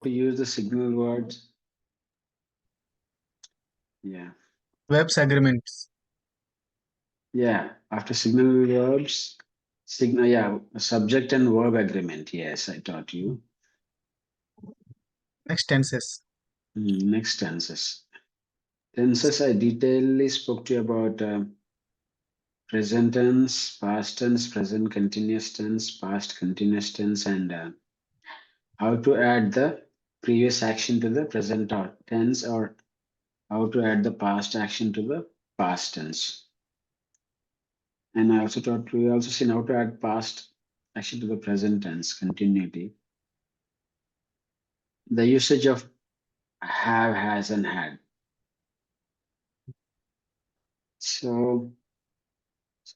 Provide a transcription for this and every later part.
to use the signal words. Yeah. Verbs agreements. Yeah. After signal verbs, signal, yeah, subject and verb agreement. Yes, I taught you. Next tenses. Next tenses. Tenses, I detailedly spoke to you about present tense, past tense, present continuous tense, past continuous tense, and how to add the previous action to the present tense, or how to add the past action to the past tense. And I also taught we also seen how to add past action to the present tense continuity. The usage of have, has, and had. So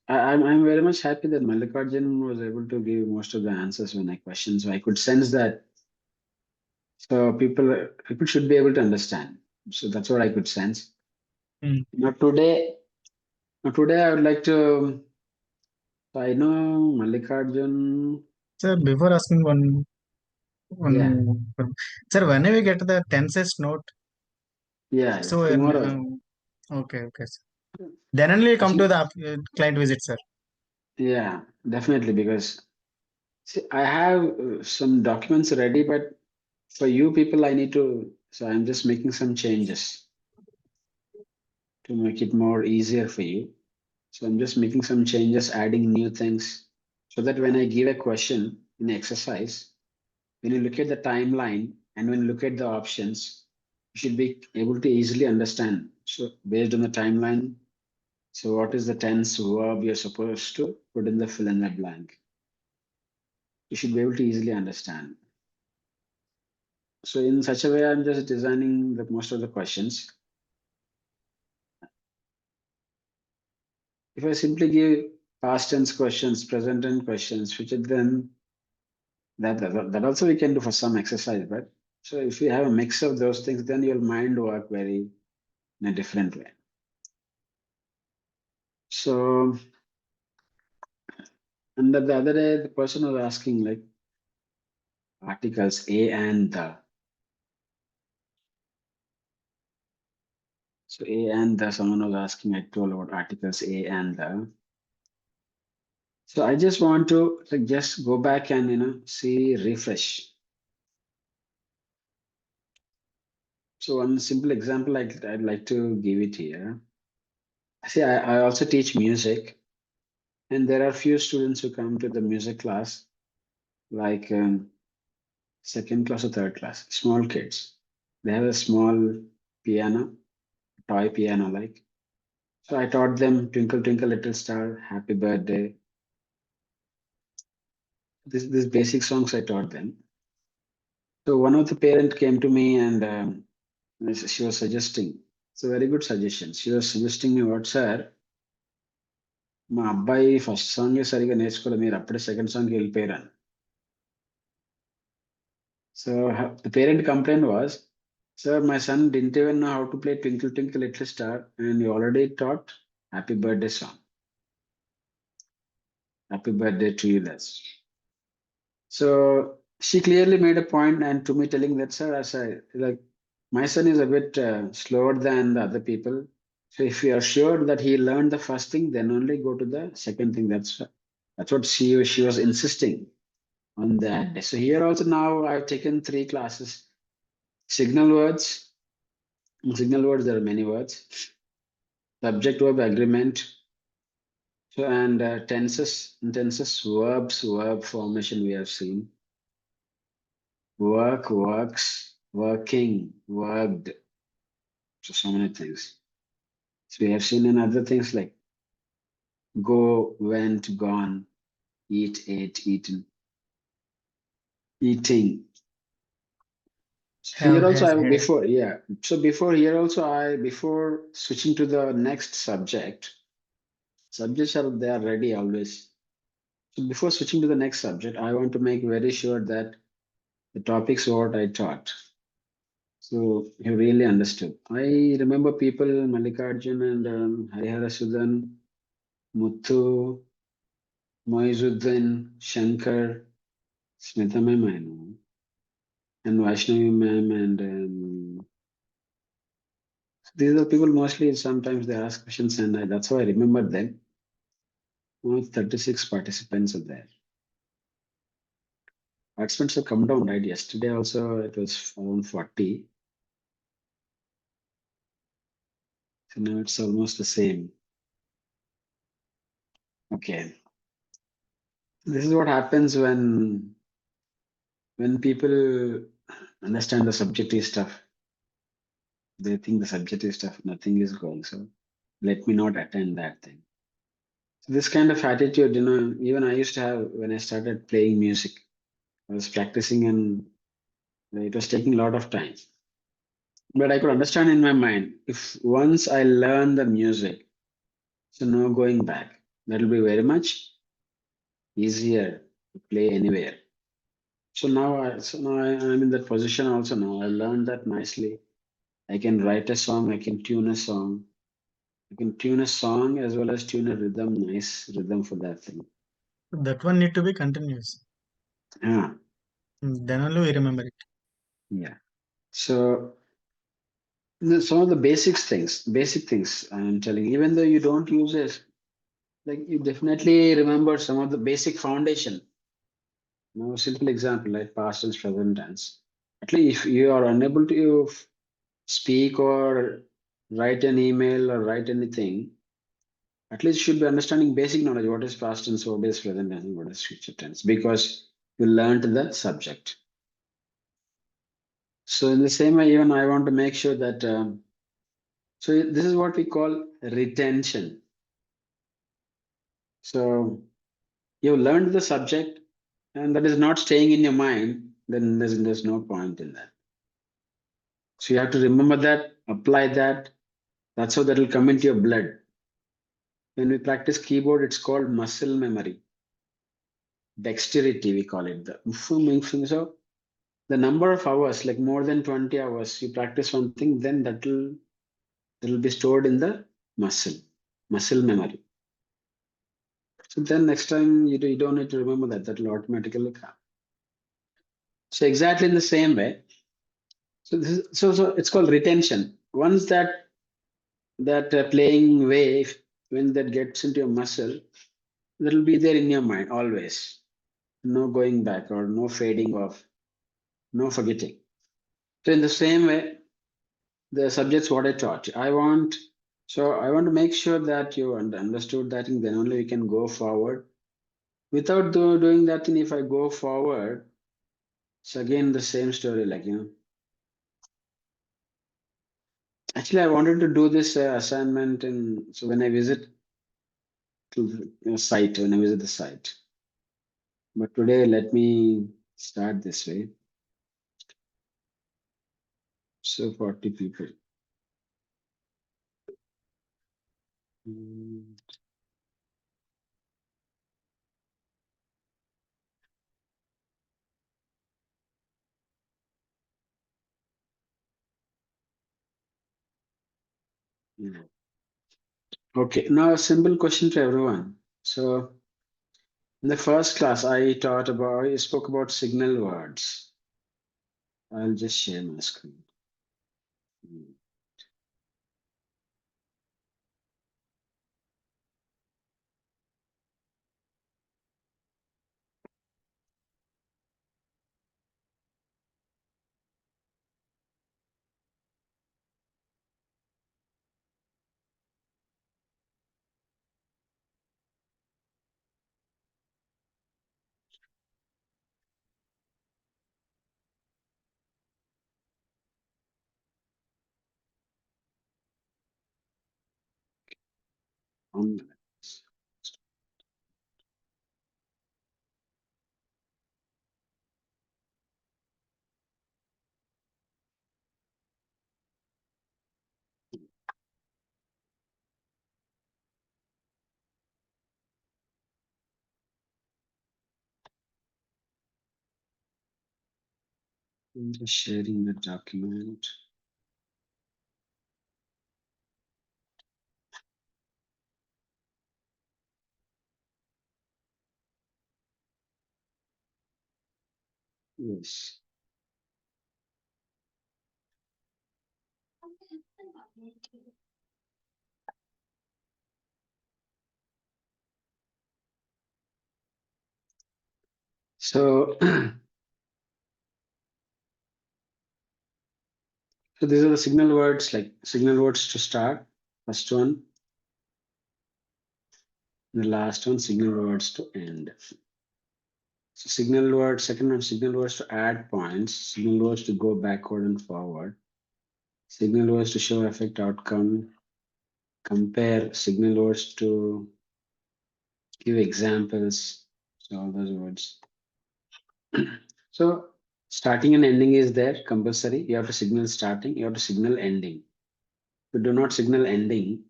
I'm very much happy that Mallikarjun was able to give most of the answers when I questioned. So I could sense that. So people should be able to understand. So that's what I could sense. Hmm. Now today I would like to. So I know Mallikarjun. Sir, before asking one, Yeah, sir, when we get the tenses note, yeah. so Tomorrow. okay, okay, sir. Then only come to Actually, the client visit, sir. yeah, definitely because see, I have some documents ready, but for you people, I need to. So I'm just making some changes to make it more easier for you. So I'm just making some changes, adding new things, so that when I give a question in exercise, when you look at the timeline and when you look at the options, you should be able to easily understand. So based on the timeline, so what is the tense verb you're supposed to put in the fill in the blank? You should be able to easily understand. So in such a way, I'm just designing the most of the questions. If I simply give past tense questions, present tense questions, future, then that also we can do for some exercise. But so if you have a mix of those things, then your mind work very in a different way. So, and the other day, the person was asking like articles a and the. So a and the, someone was asking, I told about articles a and the. So I just want to like, just go back and see refresh. So one simple example I'd like to give it here. See, I also teach music, and there are few students who come to the music class, like second class or third class, small kids. They have a small piano, toy piano like. So I taught them Twinkle Twinkle Little Star, Happy Birthday. These basic songs I taught them. So one of the parent came to me and she was suggesting. It's a very good suggestion. She was suggesting me, what sir, మా అబ్బాయి first song సరిగా నేర్చుకోలేదు మీరు అప్పుడే second సాంగ్కి వెళ్ళిపోయారు. So the parent complaint was, sir, my son didn't even know how to play Twinkle Twinkle Little Star, and you already taught Happy Birthday song. Happy birthday to you, that's. So she clearly made a point, and to me telling that, sir, as I like, my son is a bit slower than the other people. So if you are sure that he learned the first thing, then only go to the second thing. That's what she was insisting on that. So here also now I've taken 3 classes. Signal words. In signal words, there are many words. Subject verb agreement. So and tenses, verbs, verb formation we have seen. Work, works, working, worked. So many things. So we have seen in other things like go, went, gone, eat, ate, eaten, eating. So here Have, also has, I had. before, yeah. So before here also before switching to the next subject, subjects are they are ready always. So before switching to the next subject, I want to make very sure that the topics what I taught. So you really understood. I remember people, Mallikarjun and Harihara Sudan, Muthu, Moizuddin, Shankar, Smita ma'am, I know. and Vaishnavi ma'am, and these are people mostly. Sometimes they ask questions, and that's how I remember them. 36 participants are there. Participants have come down, right? Yesterday also it was around 40. So now it's almost the same. Okay. This is what happens when people understand the subjective stuff. They think the subjective stuff, nothing is going. So let me not attend that thing. So this kind of attitude, even I used to have when I started playing music. I was practicing and it was taking a lot of time. But I could understand in my mind, if once I learn the music, so no going back. That will be very much easier to play anywhere. So now I'm in that position also now. I learned that nicely. I can write a song, I can tune a song. I can tune a song as well as tune a rhythm, nice rhythm for that thing. That one need to be continuous. Yeah, Then only we remember it. yeah. So some of the basic things I'm telling, even though you don't use it, like you definitely remember some of the basic foundation. Simple example like past tense, present tense. At least if you are unable to speak or write an email or write anything, at least you should be understanding basic knowledge. What is past tense, what is present tense, and what is future tense, because you learned the subject. So in the same way, even I want to make sure that, so this is what we call retention. So you learned the subject and that is not staying in your mind, then there's no point in that. So you have to remember that, apply that. That's how that will come into your blood. When we practice keyboard, it's called muscle memory, dexterity, we call it. So the number of hours, like more than 20 hours, you practice one thing, then that will be stored in the muscle memory. So then next time you don't need to remember that. That will automatically come. So exactly in the same way. So so it's called retention. Once that playing wave, when that gets into your muscle, that'll be there in your mind always. No going back or no fading off, no forgetting. So in the same way, the subjects what I taught, I want to make sure that you understood that, and then only we can go forward. Without doing that, and if I go forward, it's again the same story, Actually, I wanted to do this assignment, and so when I visit to the site, when I visit the site. But today, let me start this way. So 40 people. Mm, yeah. Okay, now a simple question to everyone. So in the first class, I spoke about signal words. I'll just share my screen. Mm, one minute. I'm just sharing the document. Yes. So, so these are the signal words, like signal words to start. First one, the last one, signal words to end. So signal words, second one, signal words to add points, signal words to go backward and forward, signal words to show effect outcome, compare, signal words to give examples. So all those words. So starting and ending is there compulsory. You have to signal starting, you have to signal ending. If you do not signal ending,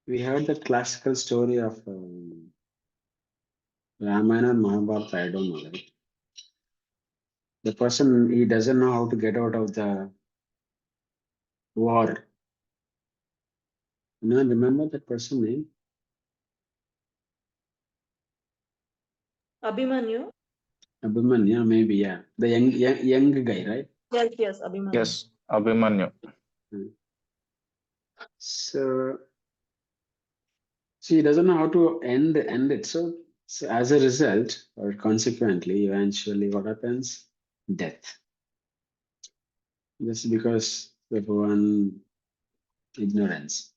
we heard the classical story of Ramayana and Mahabharata. I don't know. Right? The person, he doesn't know how to get out of the war. You know, remember that person name? Abhimanyu. Abhimanyu, maybe, yeah. The young guy, right? Yes, Abhimanyu. Yes, Abhimanyu. So he doesn't know how to end it. So as a result, or consequently, eventually what happens? Death. Just because of one ignorance.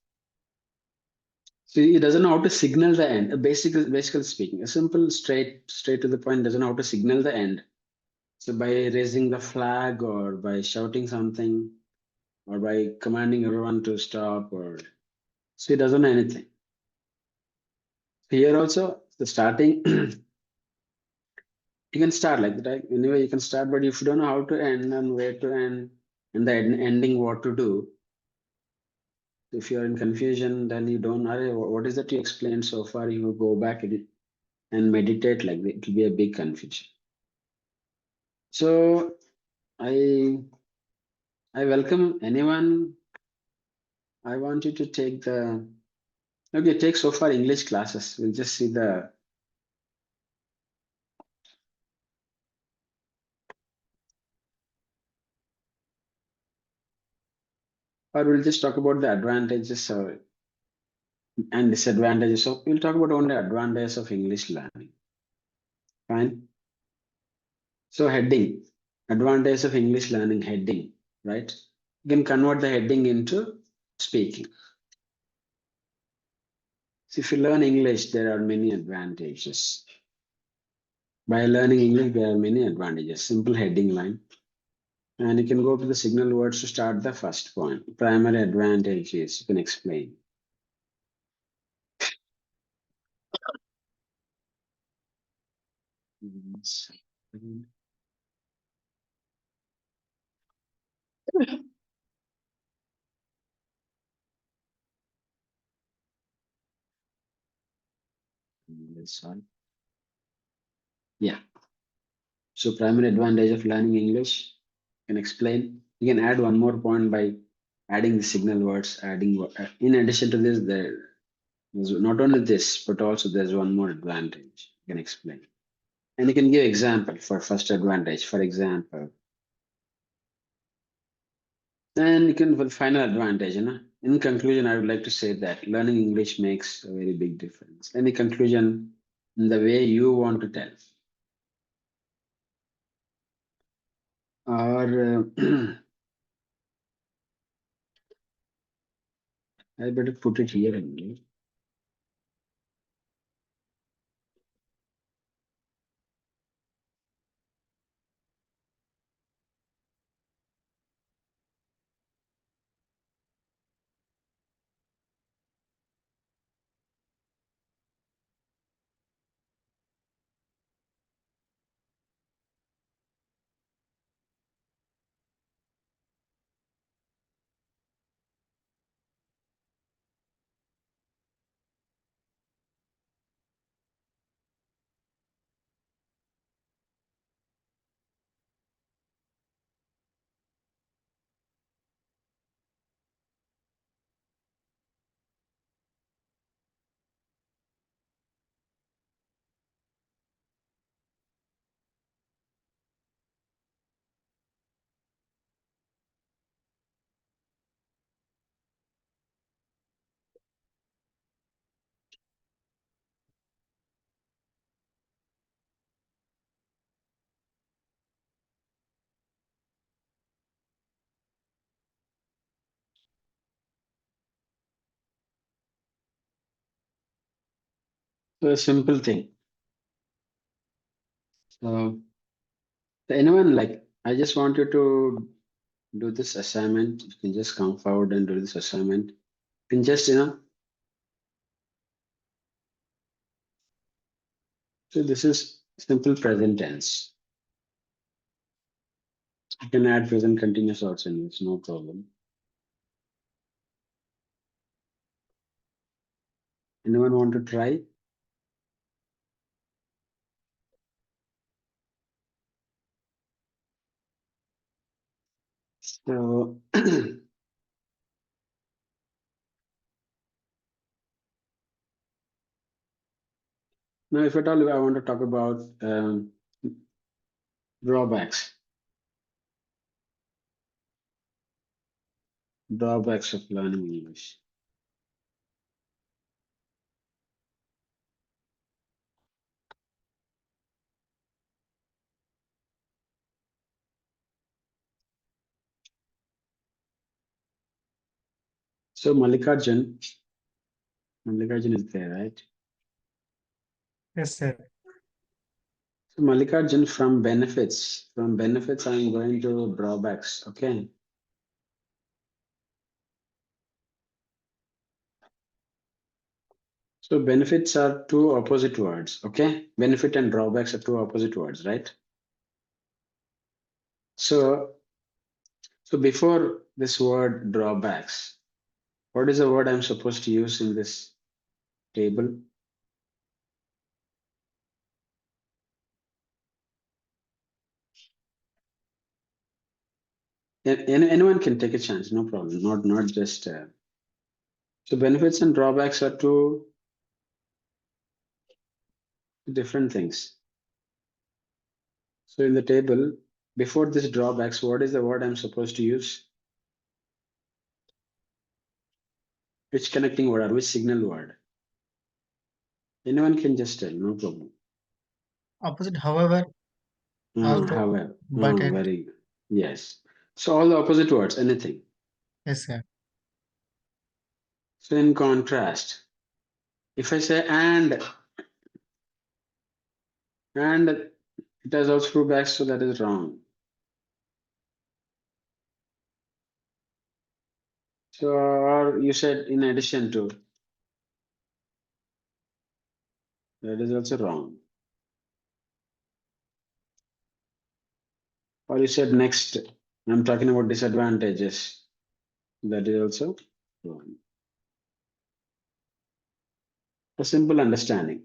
So he doesn't know how to signal the end. Basically speaking, a simple, straight to the point, doesn't know how to signal the end. So by raising the flag or by shouting something or by commanding everyone to stop, or so he doesn't know anything. Here also, the starting, you can start like that. Right? Anyway, you can start, but if you don't know how to end and where to end, and the ending what to do, if you're in confusion, then you don't know what is that you explained so far. You go back and meditate like that. It will be a big confusion. So I welcome anyone. I want you to take the okay. Take so far English classes. We'll just see the or we'll just talk about the advantages and disadvantages. So we'll talk about only advantages of English learning. Fine. So heading, advantages of English learning heading, right? You can convert the heading into speaking. So if you learn English, there are many advantages. By learning English, there are many advantages. Simple heading line. And you can go to the signal words to start the first point. Primary advantages, you can explain. That's all. Yeah. So primary advantage of learning English, you can explain. You can add one more point by adding the signal words, in addition to this, there's not only this, but also there's one more advantage you can explain. And you can give example for first advantage, for example. Then you can for the final advantage, you know. In conclusion, I would like to say that learning English makes a very big difference. Any conclusion in the way you want to tell. Or I better put it here only. So a simple thing. So anyone like, I just want you to do this assignment. You can just come forward and do this assignment. You can just, so this is simple present tense. You can add present continuous also in this, no problem. Anyone want to try? So now, if at all I want to talk about drawbacks, drawbacks of learning English. So Mallikarjun is there, right? Yes, sir. So Mallikarjun, from benefits, I'm going to drawbacks. Okay. So benefits are two opposite words. Okay. Benefit and drawbacks are two opposite words, right? So before this word drawbacks, what is the word I'm supposed to use in this table? Anyone can take a chance, no problem. Not just. So benefits and drawbacks are two different things. So in the table, before this drawbacks, what is the word I'm supposed to use? Which connecting word or which signal word? Anyone can just tell, no problem. Opposite, however, although, However, but yet. very good. Yes. So all the opposite words, anything. Yes, sir. So in contrast, if I say and it has also drawbacks, so that is wrong. So or you said in addition to, that is also wrong. Or you said next, I'm talking about disadvantages. That is also wrong. A simple understanding.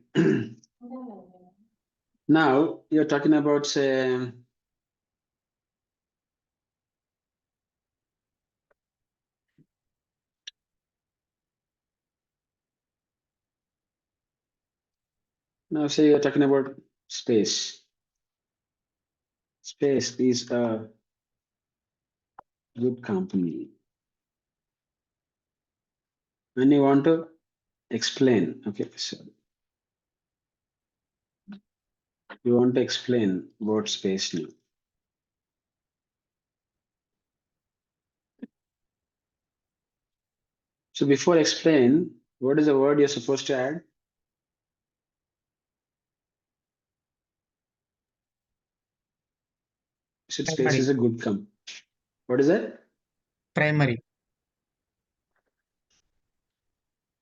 Now you're talking about, say, now say you're talking about space. Space is a good company. And you want to explain, okay, so you want to explain about space now. So before explain, what is the word you're supposed to add? So space Primary. is a good company. What is that? Primary.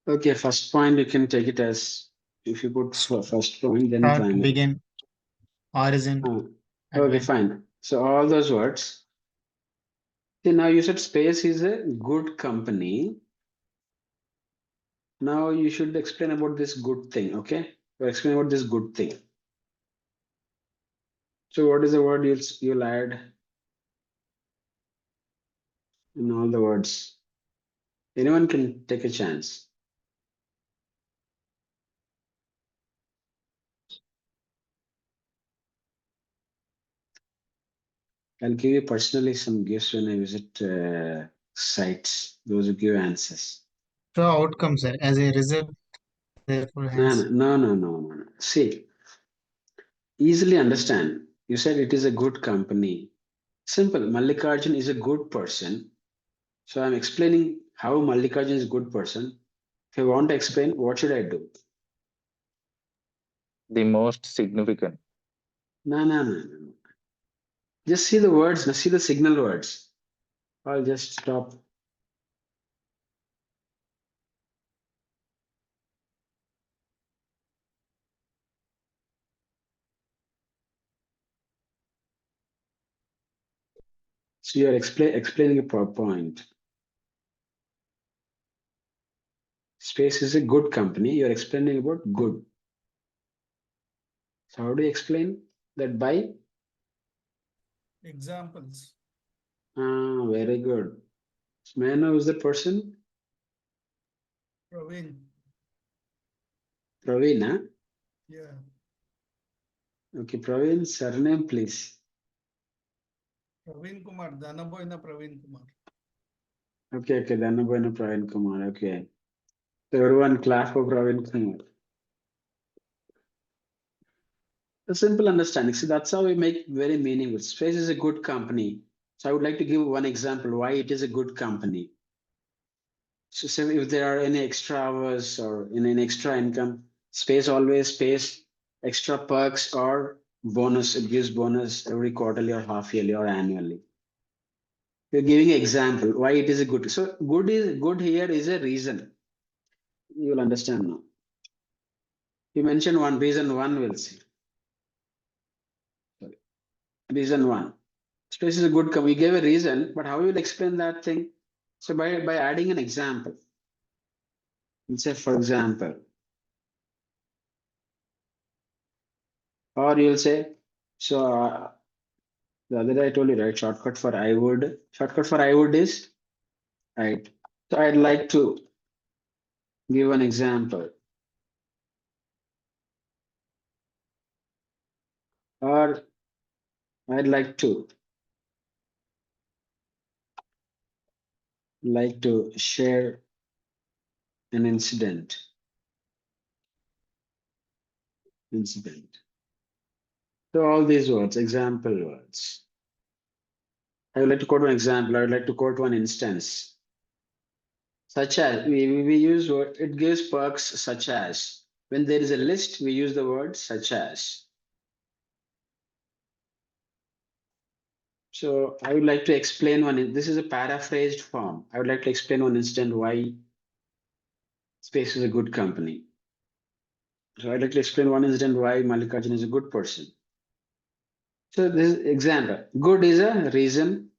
Okay, first point you can take it as, if you put first point, then Start, primary. begin, origin, Okay, advent. fine. So all those words. See, now you said space is a good company. Now you should explain about this good thing, okay? So explain about this good thing. So what is the word you'll add in all the words? Anyone can take a chance. I'll give you personally some gifts when I visit sites. Those who give answers. So outcome, sir. As a result, therefore, No, hence. no. See, easily understand. You said it is a good company. Simple. Mallikarjun is a good person. So I'm explaining how Mallikarjun is a good person. If I want to explain, what should I do? The most significant. No, no, no, no. Just see the words, see the signal words. I'll just stop. So you're explaining a point. Space is a good company. You're explaining about good. So how do you explain that by? Examples. Ah, very good. So may I know who's the person? Praveen. Praveen, huh? Yeah. Okay, Praveen, surname, please. Praveen Kumar. Danaboyna Praveen Kumar. Okay, okay, Dhanabhayana Praveen Kumar. Okay. So everyone clap for Praveen Kumar. A simple understanding. See, that's how we make very meaningful. Space is a good company. So I would like to give one example why it is a good company. So say if there are any extra hours or in an extra income, Space always pays extra perks or bonus. It gives bonus every quarterly or half yearly or annually. We're giving an example why it is a good. So good here is a reason. You will understand now. You mentioned one reason one will see. Sorry. Reason one. Space is a good we gave a reason, but how you will explain that thing? So by adding an example. Let's say for example. Or you'll say, so the other day I told you, right? Shortcut for I would is right. So I'd like to give an example. Or I'd like to share an incident. So all these words, example words. I would like to quote one example. I would like to quote one instance. Such as we use word, it gives perks such as. When there is a list, we use the word such as. So I would like to explain one. This is a paraphrased form. I would like to explain one instance why Space is a good company. So I'd like to explain one incident why Mallikarjun is a good person. So this is example. Good is a reason.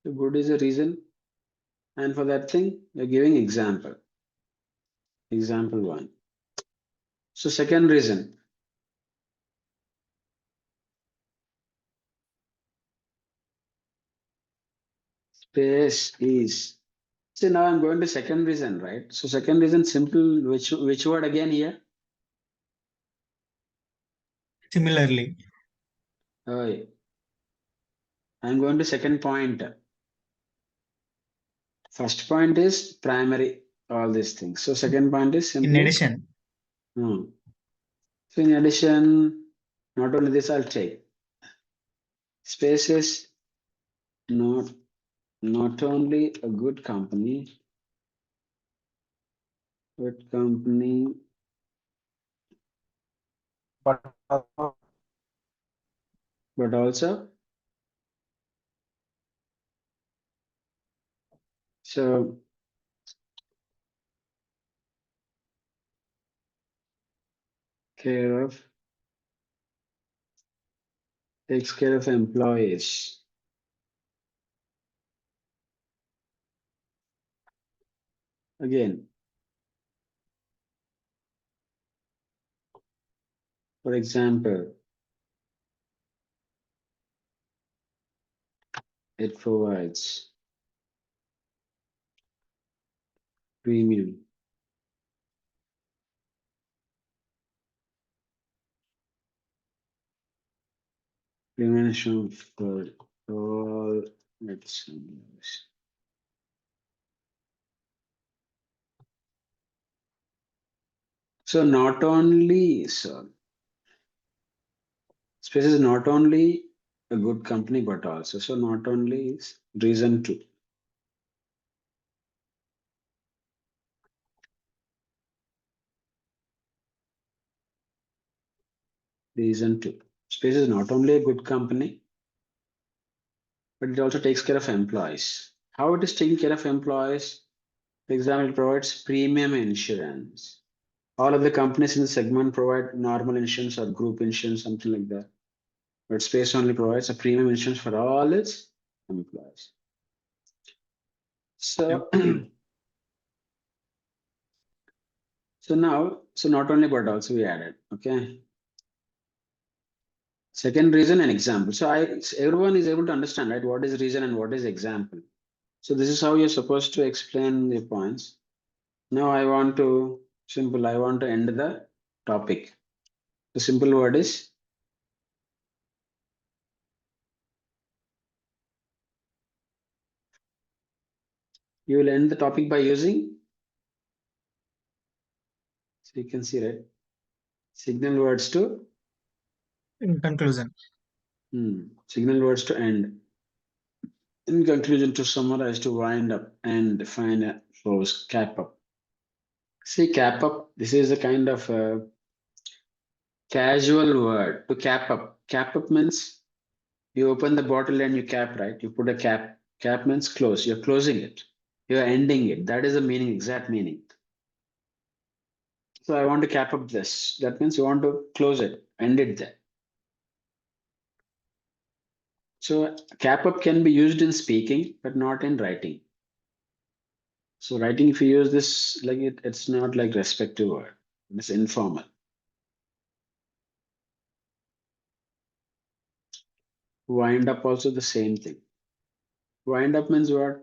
So good is a reason. And for that thing, you're giving example. Example one. So second reason. Space is. See, now I'm going to second reason, right? So second reason, simple, which word again here? Similarly, Oh, I'm going to second point. First point is primary, all these things. So second point is in simply. addition, So in addition, not only this, I'll take. Space is not only a good company, but also so care of takes care of employees. Again, for example, it provides premium. Prevention for all medicines. So not only so Space is not only a good company, but also so not only is reason two. Reason 2. Space is not only a good company, but it also takes care of employees. How it is taking care of employees? For example, it provides premium insurance. All of the companies in the segment provide normal insurance or group insurance, something like that. But Space only provides a premium insurance for all its employees. So, so not only but also we added, okay. Second reason and example. So everyone is able to understand, right? What is reason and what is example. So this is how you're supposed to explain the points. Now I want to end the topic. The simple word is you will end the topic by using, so you can see, right? Signal words to In conclusion, signal words to end. In conclusion, to summarize, to wind up and define a close, cap up. See, cap up, this is a kind of a casual word to cap up. Cap up means you open the bottle and you cap, right? You put a cap. Cap means close. You're closing it. You're ending it. That is the meaning, exact meaning. So I want to cap up this. That means you want to close it, end it there. So cap up can be used in speaking, but not in writing. So writing, if you use this like it's not like respective word. It's informal. Wind up also the same thing. Wind up means what?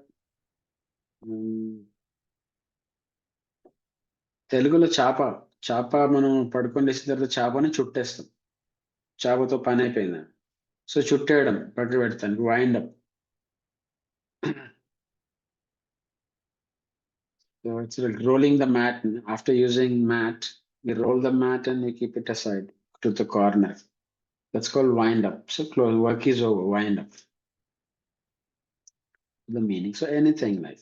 తెలుగులో చాప చాప మనం పడుకొని లేచిన తర్వాత చాపని చుట్టేస్తాం చాపతో పని అయిపోయింది so చుట్టేయడం పట్టు పెడతానికి wind up so it's like rolling the mat. After using mat, you roll the mat and you keep it aside to the corner. That's called wind up. So close, work is over, wind up. The meaning. So anything like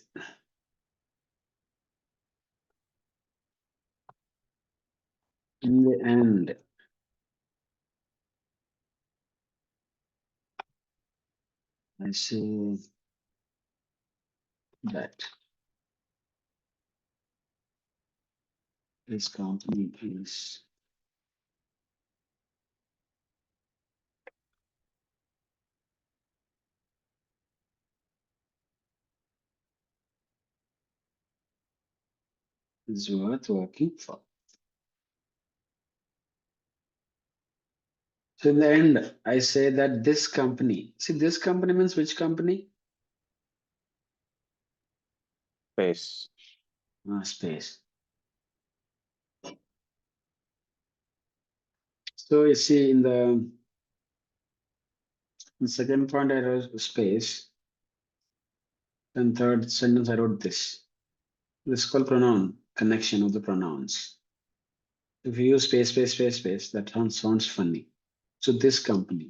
in the end. I say that this company is worth working for. So in the end, I say that this company, see, this company means which company? Space. Space. So you see in the second point, I wrote space. And third sentence, I wrote this. This is called pronoun, connection of the pronouns. If you use space, space, space, space, that sounds funny. So this company.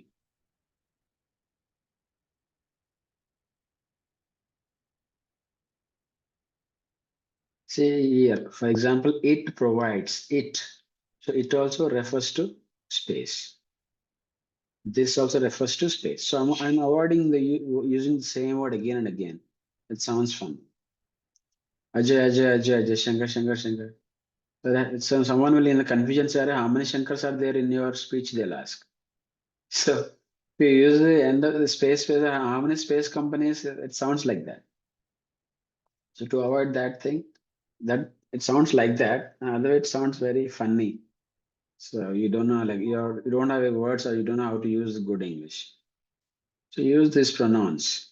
Say here, for example, it provides it. So it also refers to space. This also refers to space. So I'm avoiding the using the same word again and again. It sounds fun. Ajay, Ajay, Ajay, Ajay, Shankar, Shankar, Shankar. So someone will in the confusion say, how many Shankars are there in your speech? They'll ask. So if you use the end of the space, how many space companies? It sounds like that. So to avoid that thing, that it sounds like that. Otherwise, it sounds very funny. So you don't know, like you don't have a words or you don't know how to use good English. So use these pronouns.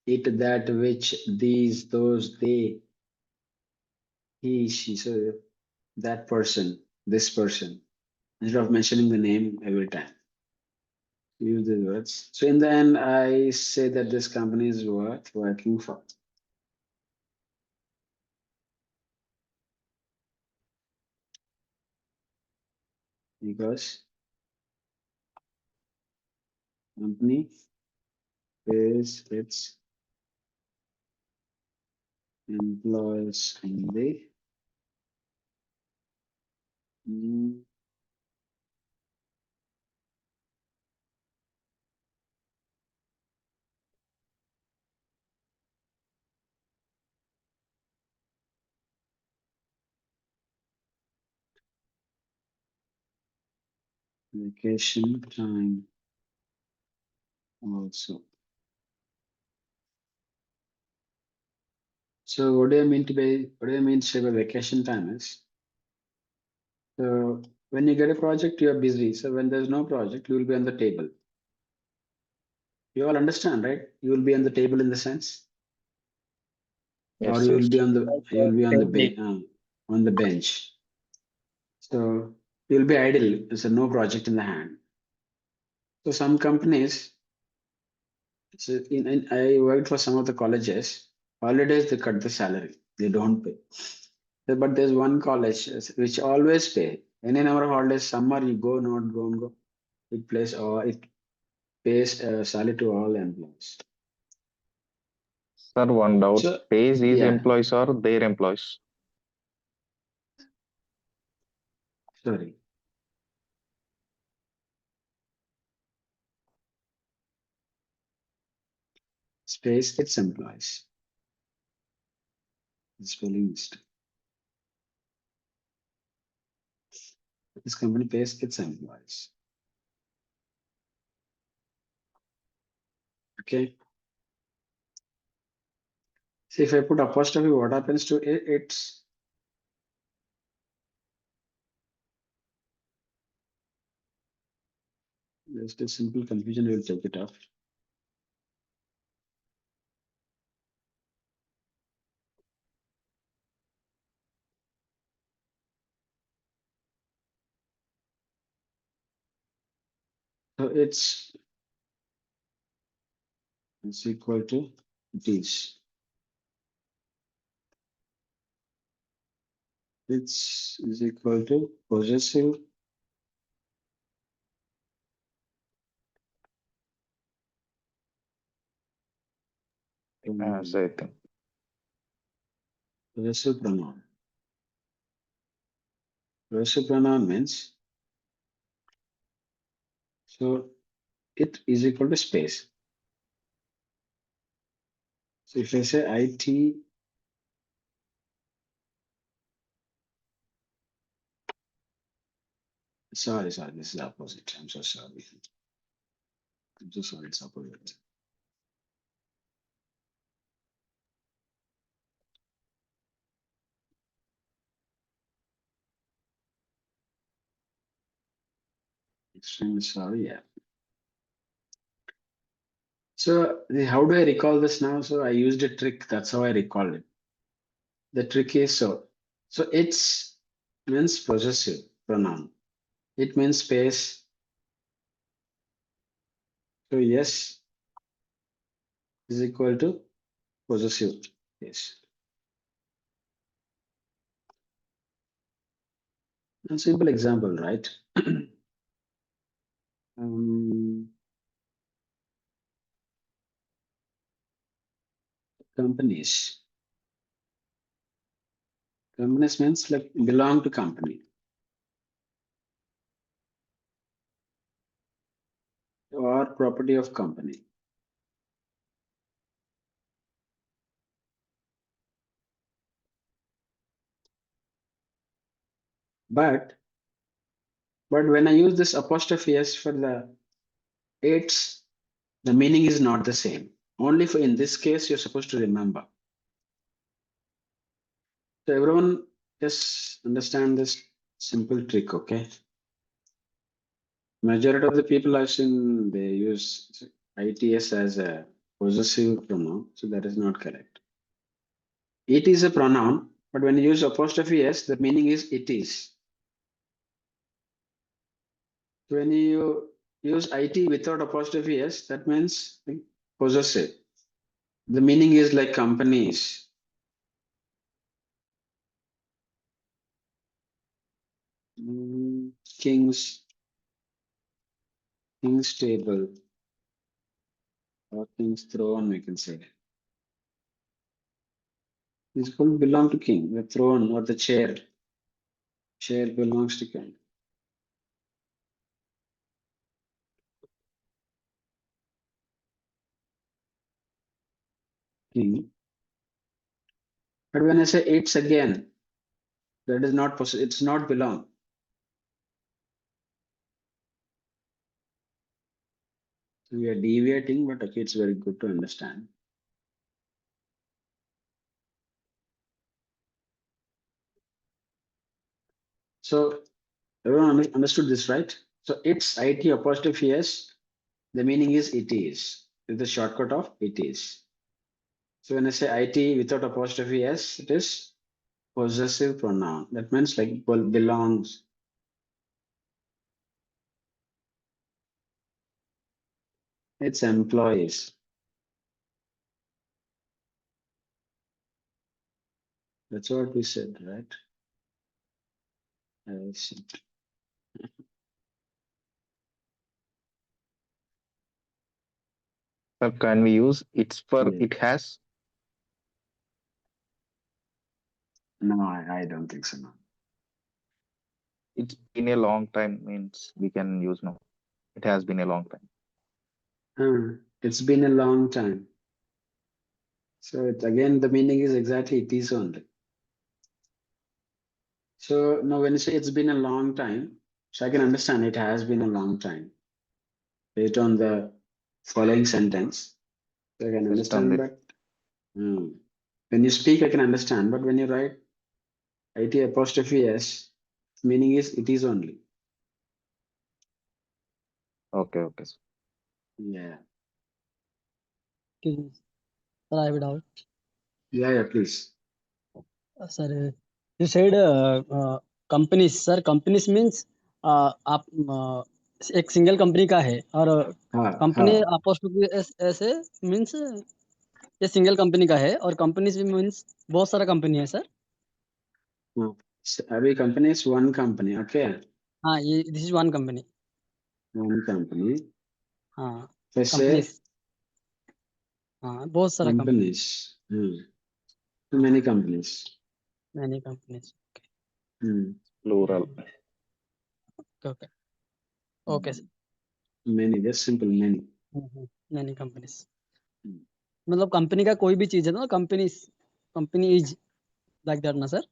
It, that, which, these, those, they, he, she. So that person, this person, instead of mentioning the name every time. Use the words. So in the end, I say that this company is worth working for. Because company pays its employees in the Vacation time also. So what do you mean to say by vacation time is? So when you get a project, you are busy. So when there's no project, you will be on the table. You all understand, right? You will be on the table in the sense, or Yes, you will yes. be on the bench. So you'll be idle. There's no project in the hand. So some companies, I worked for some of the colleges. Holidays they cut the salary. They don't pay. But there's one college which always pay. Any number of holidays, summer you go, not go, and go. It pays salary to all employees. Sir, one doubt. So Pays these yeah, employees or their employees? sorry. Space its employees. Spelling mistake. This company pays its employees. Okay. See, if I put apostrophe, what happens to it? It's just a simple confusion. We'll take it off. So it's equal to this. It's is equal to possessive Yes, I think. possessive pronoun. Possessive pronoun means so it is equal to space. So if I say IT, sorry, this is opposite. I'm so sorry. I'm so sorry, it's opposite. Extremely sorry, yeah. So how do I recall this now? So I used a trick. That's how I recall it. The trick is so it's means possessive pronoun. It means space. So yes is equal to possessive. Yes. A simple example, right? um, companies. Companies means like belong to company or property of company. But when I use this apostrophe s for the it's the meaning is not the same. Only for in this case you're supposed to remember. So everyone just understand this simple trick, okay? Majority of the people I've seen they use its as a possessive pronoun, so that is not correct. It is a pronoun, but when you use apostrophe s, the meaning is it is. So when you use it without apostrophe s, that means possessive. The meaning is like companies. King's table or king's throne, we can say. This could belong to king, the throne or the chair. Chair belongs to king. King. But when I say it's again, that is not possible. It's not belong. So we are deviating, but okay, it's very good to understand. So everyone understood this, right? So it's IT apostrophe S. The meaning is it is. It's the shortcut of it is. So when I say IT without apostrophe S, it is possessive pronoun. That means like belongs. It's employees. That's what we said, right? I see. Sir, can we use it's for Yeah. it has? No, I don't think so. No. It's been a long time means we can use now. It has been a long time. It's been a long time. So again, the meaning is exactly it is only. So now when you say it's been a long time, so I can understand it has been a long time based on the following sentence. So I can understand, Understand but when you speak, I can understand, but when you write IT apostrophe S, meaning is it is only. Okay, okay. Sir. Yeah. Excuse me. Sir, I have a doubt. Yeah, please. Sir, you said companies. Sir, companies means आप एक single company का है और company apostrophe S ऐसे means ये single company का है और कंपनीज मीन्स बहुत सारा कंपनी है sir. Every company is one company, okay? हाँ, ये this is one company. One company. हाँ, If I say companies. हाँ, बहुत सारा company. companies, too many companies. Many companies. Plural. Okay. Okay, sir. Many, just simple many. Many companies. मतलब company का कोई भी चीज है ना, कंपनी इज लाइक दैट ना sir.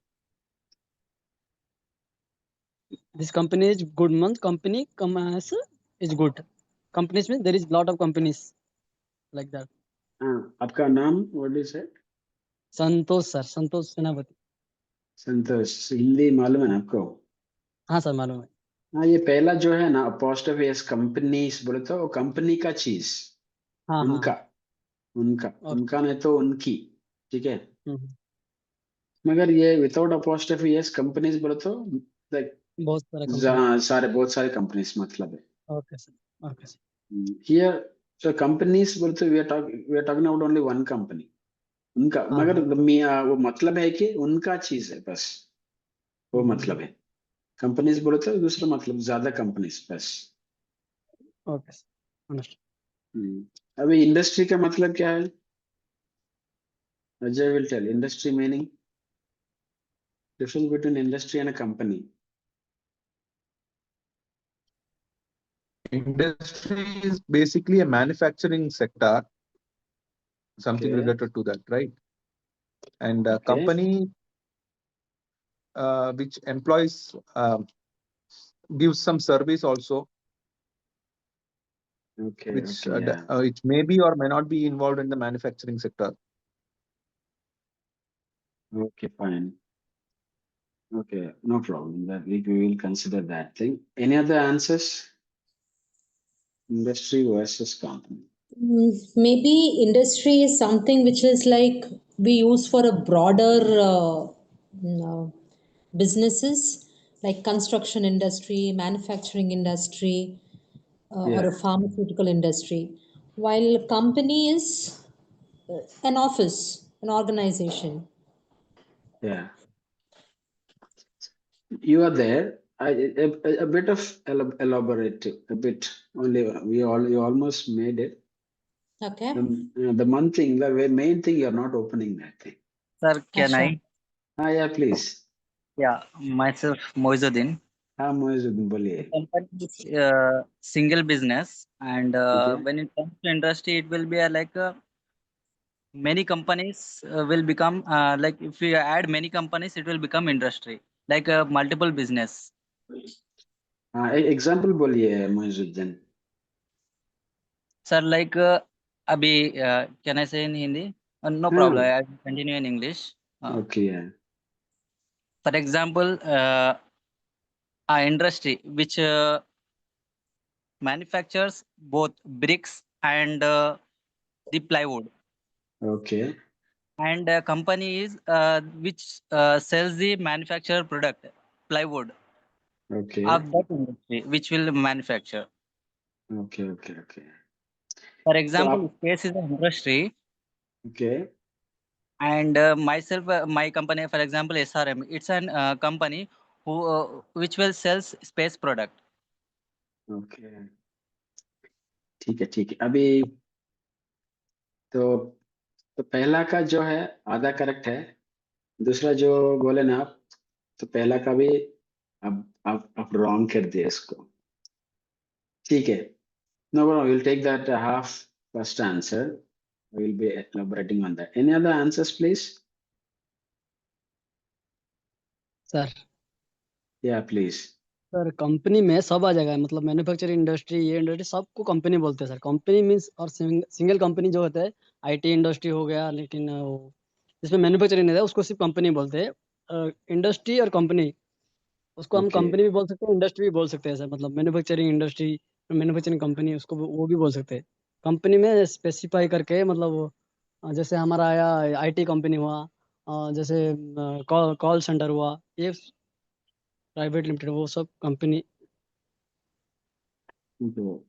This company is good month. Company commerce is good. Companies means there is lot of companies like that. आपका नाम what is it? Santosh sir, Santosh Senapati. Santosh. Hindi मालूम है ना आपको? हाँ सर मालूम है. हाँ, ये पहला जो है ना apostrophe s कंपनीज बोले तो वो कंपनी का चीज. हाँ उनका हाँ. उनका Okay. उनका नहीं तो उनकी. ठीक है. हम्म. मगर ये विदाउट apostrophe s कंपनीज बोले तो like बहुत सारा कंपनी. सारे बहुत सारे कंपनीज मतलब है. Okay sir. Okay sir. Here so companies बोले तो we are talking about only one company. उनका हाँ मगर हाँ. वो मतलब है कि उनका चीज है बस. वो मतलब है. कंपनीज बोले तो दूसरा मतलब ज्यादा कंपनीज बस. Okay sir. अंडरस्टैंड. अभी इंडस्ट्री का मतलब क्या है? Ajay will tell. Industry meaning difference between industry and a company. Industry is basically a manufacturing sector, something Okay. related to that, right? And a Okay. company which employs gives some service also, Okay. which Okay. Yeah. it may be or may not be involved in the manufacturing sector. Okay. Fine. Okay. No problem. That we will consider that thing. Any other answers? Industry versus company. Maybe industry is something which is like we use for a broader businesses like construction industry, manufacturing industry, or Yeah. a pharmaceutical industry, while company is an office, an organization. Yeah. You are there. A bit of elaborate, a bit only. You almost made it. Okay. The one thing, the main thing, you're not opening that thing. Sir, can Asha. I? Yeah, please. Yeah, myself Moizuddin. Moizuddin, The बोलिए. company is single business, and Okay. when it comes to industry, it will be like many companies will become like if we add many companies, it will become industry, like multiple business. Example बोलिए, Moizuddin. Sir, like abhi, can I say in Hindi? No Yeah. problem. I will continue in English. Okay, yeah. For example, industry which manufactures both bricks and the plywood, Okay, and a company is which sells the manufactured product plywood okay, of that industry which will manufacture. okay, okay, okay. For So, example, space is an industry, okay, and myself, my company, for example, SRM, it's an company who which will sells space product. okay. ठीक है, ठीक है. अभी तो पहला का जो है आधा करेक्ट है. दूसरा जो बोले ना आप, तो पहला का भी अब रॉन्ग कर दिया इसको. ठीक है. No, no, we'll take that half first answer. We'll be elaborating on that. Any other answers, please? Sir Yeah, please. Sir company में सब आ जाएगा, मतलब मैन्युफैक्चरिंग इंडस्ट्री, ये इंडस्ट्री सबको कंपनी बोलते हैं सर. कंपनी मीन्स और सिंगल कंपनी जो होता है, आईटी इंडस्ट्री हो गया, लेकिन जिसमें मैन्युफैक्चरिंग नहीं है उसको सिर्फ कंपनी बोलते हैं. इंडस्ट्री और कंपनी, उसको हम Okay. कंपनी भी बोल सकते हैं, इंडस्ट्री भी बोल सकते हैं सर. मतलब मैन्युफैक्चरिंग इंडस्ट्री, मैन्युफैक्चरिंग कंपनी, उसको वो भी बोल सकते हैं. कंपनी में स्पेसिफाई करके, मतलब जैसे हमारा आया आईटी कंपनी हुआ, जैसे कॉल सेंटर हुआ, ये प्राइवेट लिमिटेड, वो सब company. Go.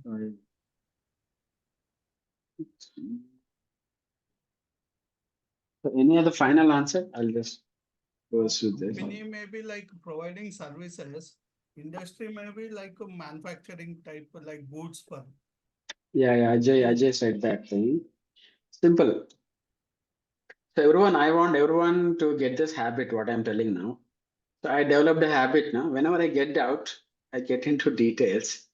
Sorry. So any other final answer? I'll just go through this. Company may be like providing services, industry may be like a manufacturing type, like goods for. Yeah, Ajay said that thing. Simple. So everyone, I want everyone to get this habit, what I'm telling now. So I developed a habit now. Whenever I get out, I get into details.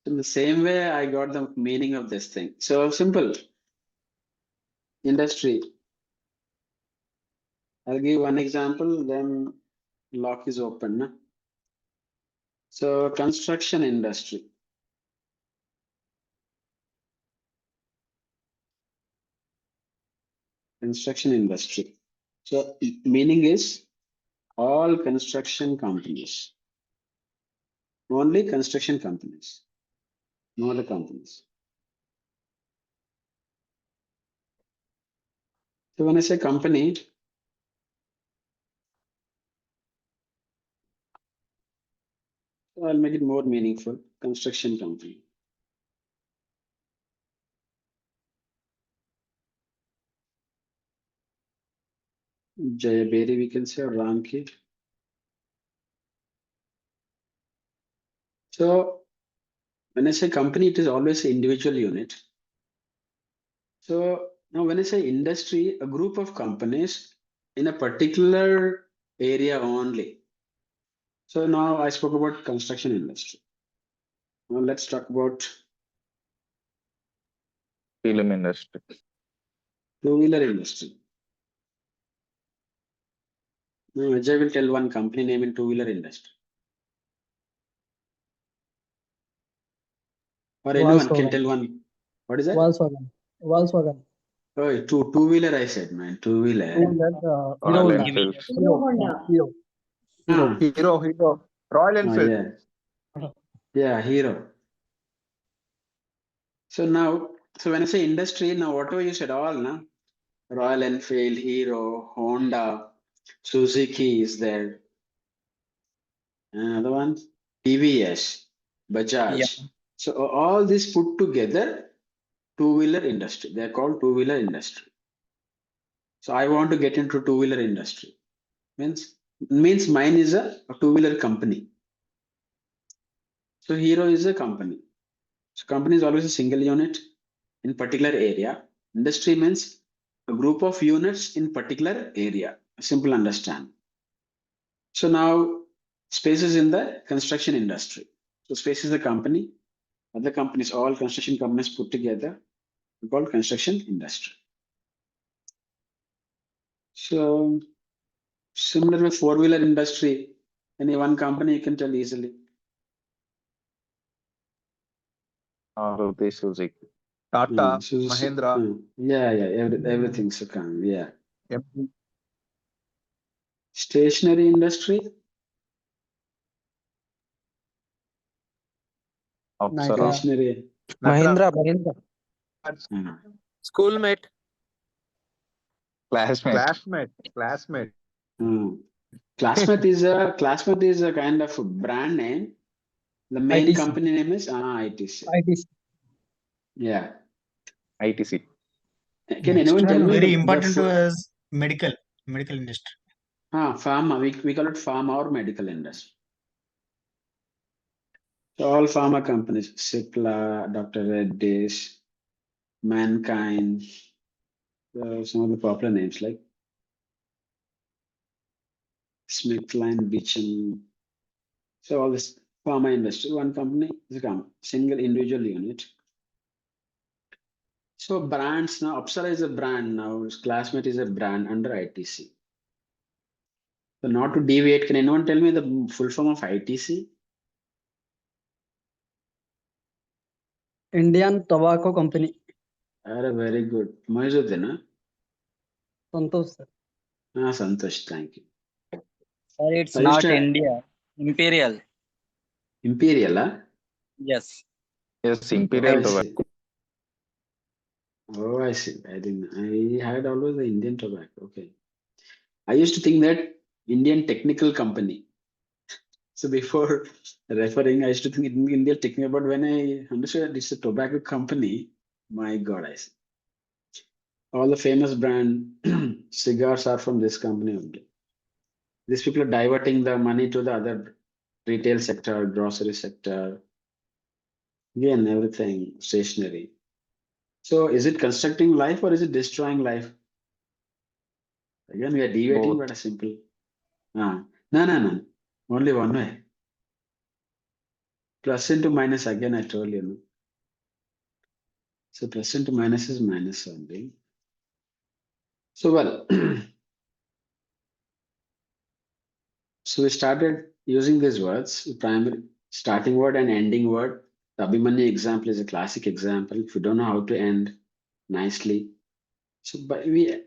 In the same way, I got the meaning of this thing. So simple. Industry. I'll give one example, then lock is open. Na? So construction industry. Construction industry. So meaning is all construction companies. Only construction companies. No other companies. So when I say company, I'll make it more meaningful. Construction company. Jaya Beri, we can say, or Ramki. So when I say company, it is always an individual unit. So now when I say industry, a group of companies in a particular area only. So now I spoke about construction industry. Now let's talk about Film industry. two-wheeler industry. Now Ajay will tell one company name in two-wheeler industry. Or anyone can Volkswagen. tell one. What is that? Volkswagen. Oh, two-wheeler I said, man. Two-wheeler. Hero Royal Honda. Enfield. Hero Honda. Hero. Ah, Hero, Royal oh, Enfield. yeah. Yeah, Hero. So now, so when I say industry, now whatever you said, all, na? Royal Enfield, Hero, Honda, Suzuki is there. Another one, TVS, Bajaj. Yeah. So all this put together, two-wheeler industry. They're called two-wheeler industry. So I want to get into two-wheeler industry. Means mine is a two-wheeler company. So Hero is a company. So company is always a single unit in particular area. Industry means a group of units in particular area. Simple understand. So now space is in the construction industry. So space is the company. Other companies, all construction companies put together, called construction industry. So similar with four-wheeler industry, any one company you can tell easily. Maruti Suzuki. Tata, Suzuki, Mahindra, yeah, everything's to come. Yeah. MG, Stationery industry. Nike. Apsara. Stationery. Mahindra, uh, Schoolmate. Classmate. Classmate. Classmate is a kind of a brand name. The main ITC. company name is ITC. ITC. Yeah. ITC. Can anyone tell me Very the important to full- us, medical industry. pharma? We call it pharma or medical industry. So all pharma companies, Cipla, Dr. Reddy's, Mankind, some of the popular names like SmithKline Beecham. So all this pharma industry, one company is a single individual unit. So brands now, Apsara is a brand now, Classmate is a brand under ITC. So not to deviate, can anyone tell me the full form of ITC? Indian Tobacco Company. Very good. Moizuddin, huh? Santosh, sir. Santosh, thank you. Sir, it's I used not to- India. Imperial. Imperial, huh? Yes. Yes, Imperial I Tobacco. see. Oh, I see. I had always the Indian tobacco. Okay. I used to think that Indian technical company. So before referring, I used to think Indian technical, but when I understood it's a tobacco company, my God, I see. All the famous brand cigars are from this company only. These people are diverting the money to the other retail sector, grocery sector, again, everything, stationery. So is it constructing life or is it destroying life? Again, we are deviating, Both. but a simple. No. Only one way. Plus into minus, again, I told you. No? So plus into minus is minus only. So well, so we started using these words, primary starting word and ending word. The Abhimanyu example is a classic example. If you don't know how to end nicely. So but we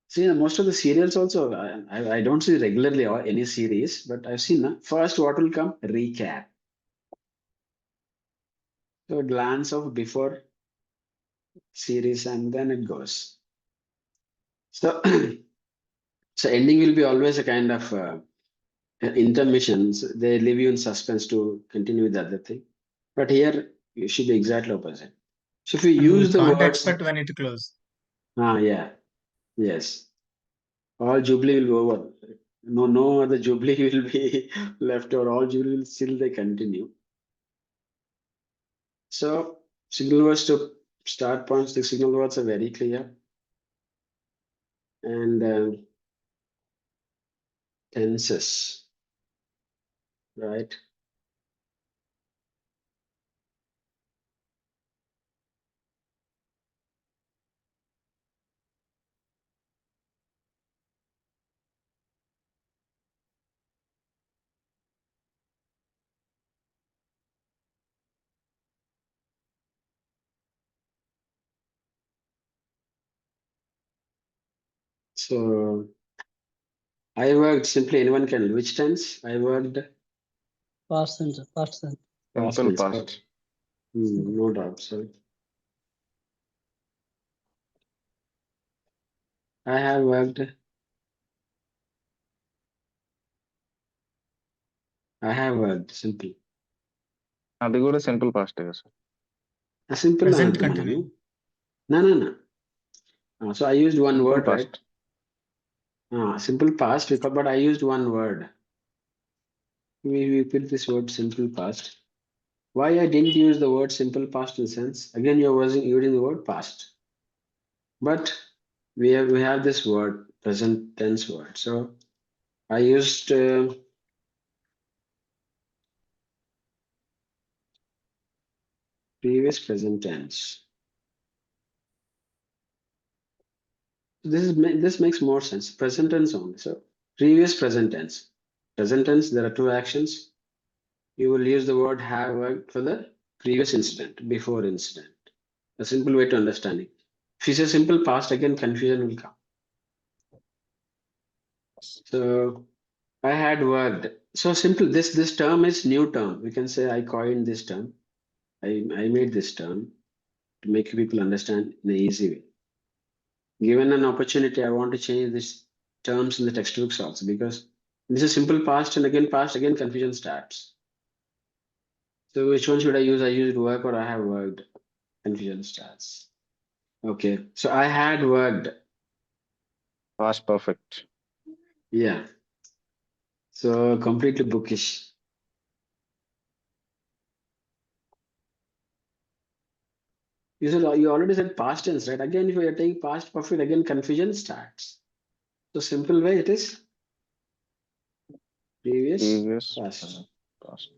see most of the serials also, I don't see regularly or any series, but I've seen first what will come? Recap. So a glance of before series and then it goes. So, so ending will be always a kind of intermissions. They leave you in suspense to continue with the other thing. But here you should be exactly opposite. So if you And use we the can't words, expect when it close. yeah, yes, all jubilee will be over. No other jubilee will be left, or all jubilee will still they continue. So signal words to start points. The signal words are very clear, and tenses, right? So I worked simply. Anyone can. Which tense? I worked. Past tense. Past tense. Simple tense. past. No doubt. So I have worked. I have worked. Simple. అది కూడా simple past కదా sir. A simple Present another continuous. No. So I used one Simple word, past. right? Simple past, but I used one word. We put this word simple past. Why I didn't use the word simple past in sense? Again, you're using the word past. But we have this word, present tense word. So I used previous present tense. This makes more sense. Present tense only. So previous present tense. Present tense, there are two actions. you will use the word have worked for the previous incident, before incident. A simple way to understand it. If you say simple past, again confusion will come. So I had worked. So simple. This term is new term. We can say I coined this term. I made this term to make people understand in an easy way. Given an opportunity, I want to change these terms in the textbooks also, because this is simple past and again past, again confusion starts. So which one should I use? I used work or I have worked. Confusion starts. Okay, so I had worked. Past perfect. Yeah. So completely bookish. You already said past tense, right? Again, if you are taking past perfect, again confusion starts. So simple way it is previous, Previous. past, Past.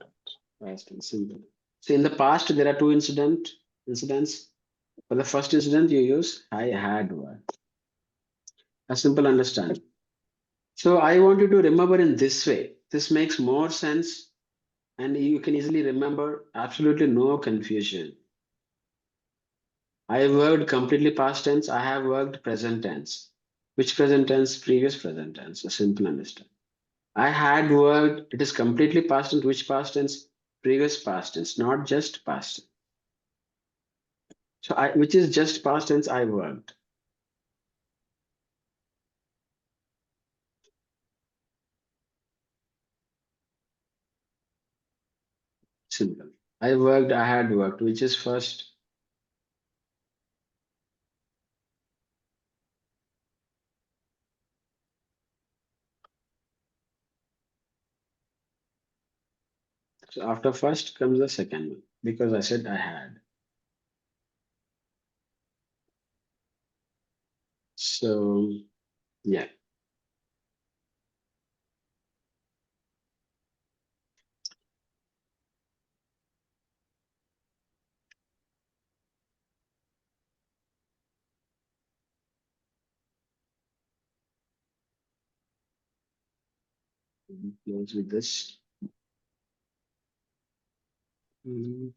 past and simple. So in the past, there are two incidents. For the first incident, you use I had worked. A simple understanding. So I want you to remember in this way. This makes more sense, and you can easily remember. Absolutely no confusion. I worked completely past tense. I have worked present tense. Which present tense? Previous present tense. A simple understand. I had worked. It is completely past tense. Which past tense? Previous past tense, not just past tense. So which is just past tense? I worked. Simple. I worked. I had worked. Which is first? So after first comes the second one, because I said I had. So yeah. Close with this. Mm.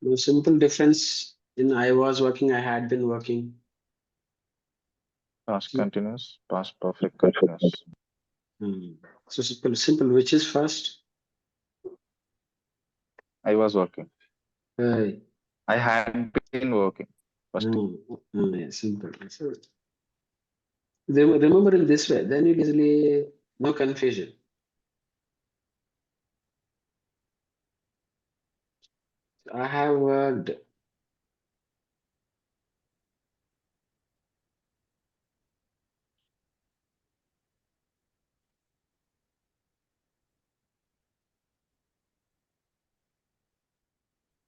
No simple difference in I was working, I had been working. Past Hmm. continuous. Past perfect continuous. So simple, which is first? I was working. Uh, I had been working. First. Yeah, simple. So remember in this way, then it easily no confusion. I have worked.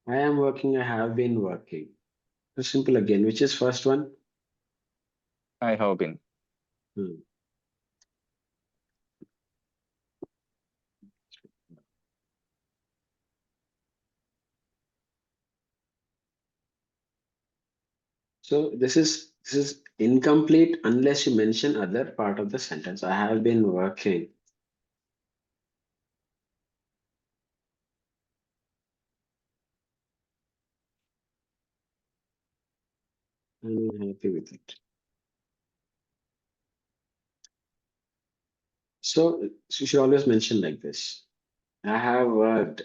I am working, I have been working. So simple again, which is first one? I have been. Hmm. So this is incomplete unless you mention other part of the sentence. I have been working. I'm happy with it. So you should always mention like this. I have worked.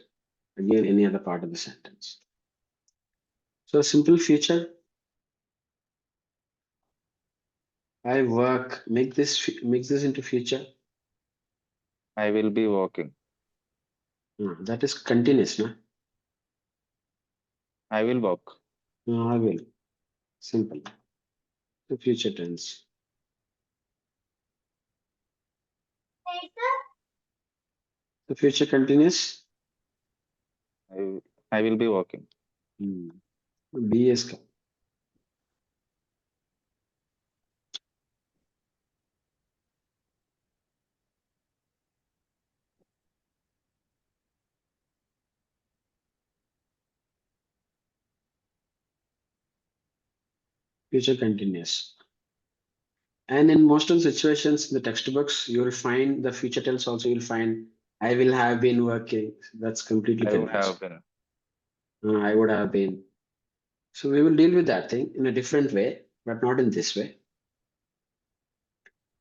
Again, any other part of the sentence. So simple future. I work. Make this into future. I will be working. That is continuous, no? I will work. No, I will. Simple. The future tense. The future continuous. I will be working. B is future continuous. And in most of the situations in the textbooks, you will find the future tense also, you'll find I will have been working. That's completely I would confused. have been. I would have been. So we will deal with that thing in a different way, but not in this way.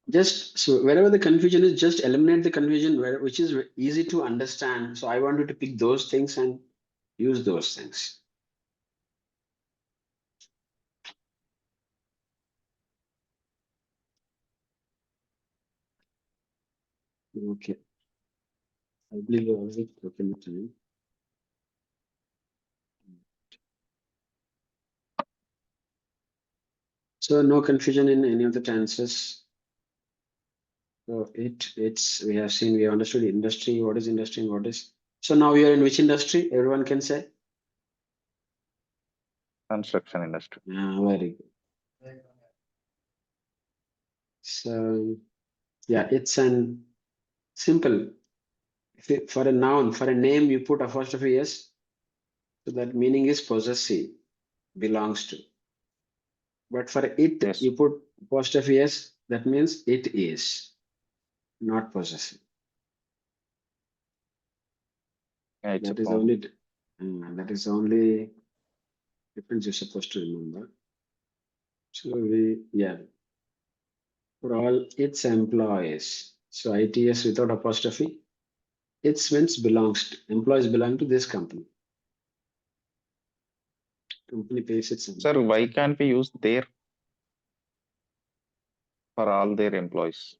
Just so wherever the confusion is, just eliminate the confusion which is easy to understand. So I want you to pick those things and use those things. Okay. I believe you already taken the time. So no confusion in any of the tenses. So we have seen, we have understood industry, what is industry and what is. So now we are in which industry? Everyone can say? Construction industry. Very good. So yeah, it's an simple. For a noun, for a name, you put apostrophe s. So that meaning is possessive, belongs to. But for it, Yes. you put apostrophe s. That means it is not possessive. Yeah, it's That a is form. only that is only difference you're supposed to remember. So for all its employees. So ITS without apostrophe, its means belongs to, employees belong to this company. Company pays its employees. Sir, why can't we use their for all their employees?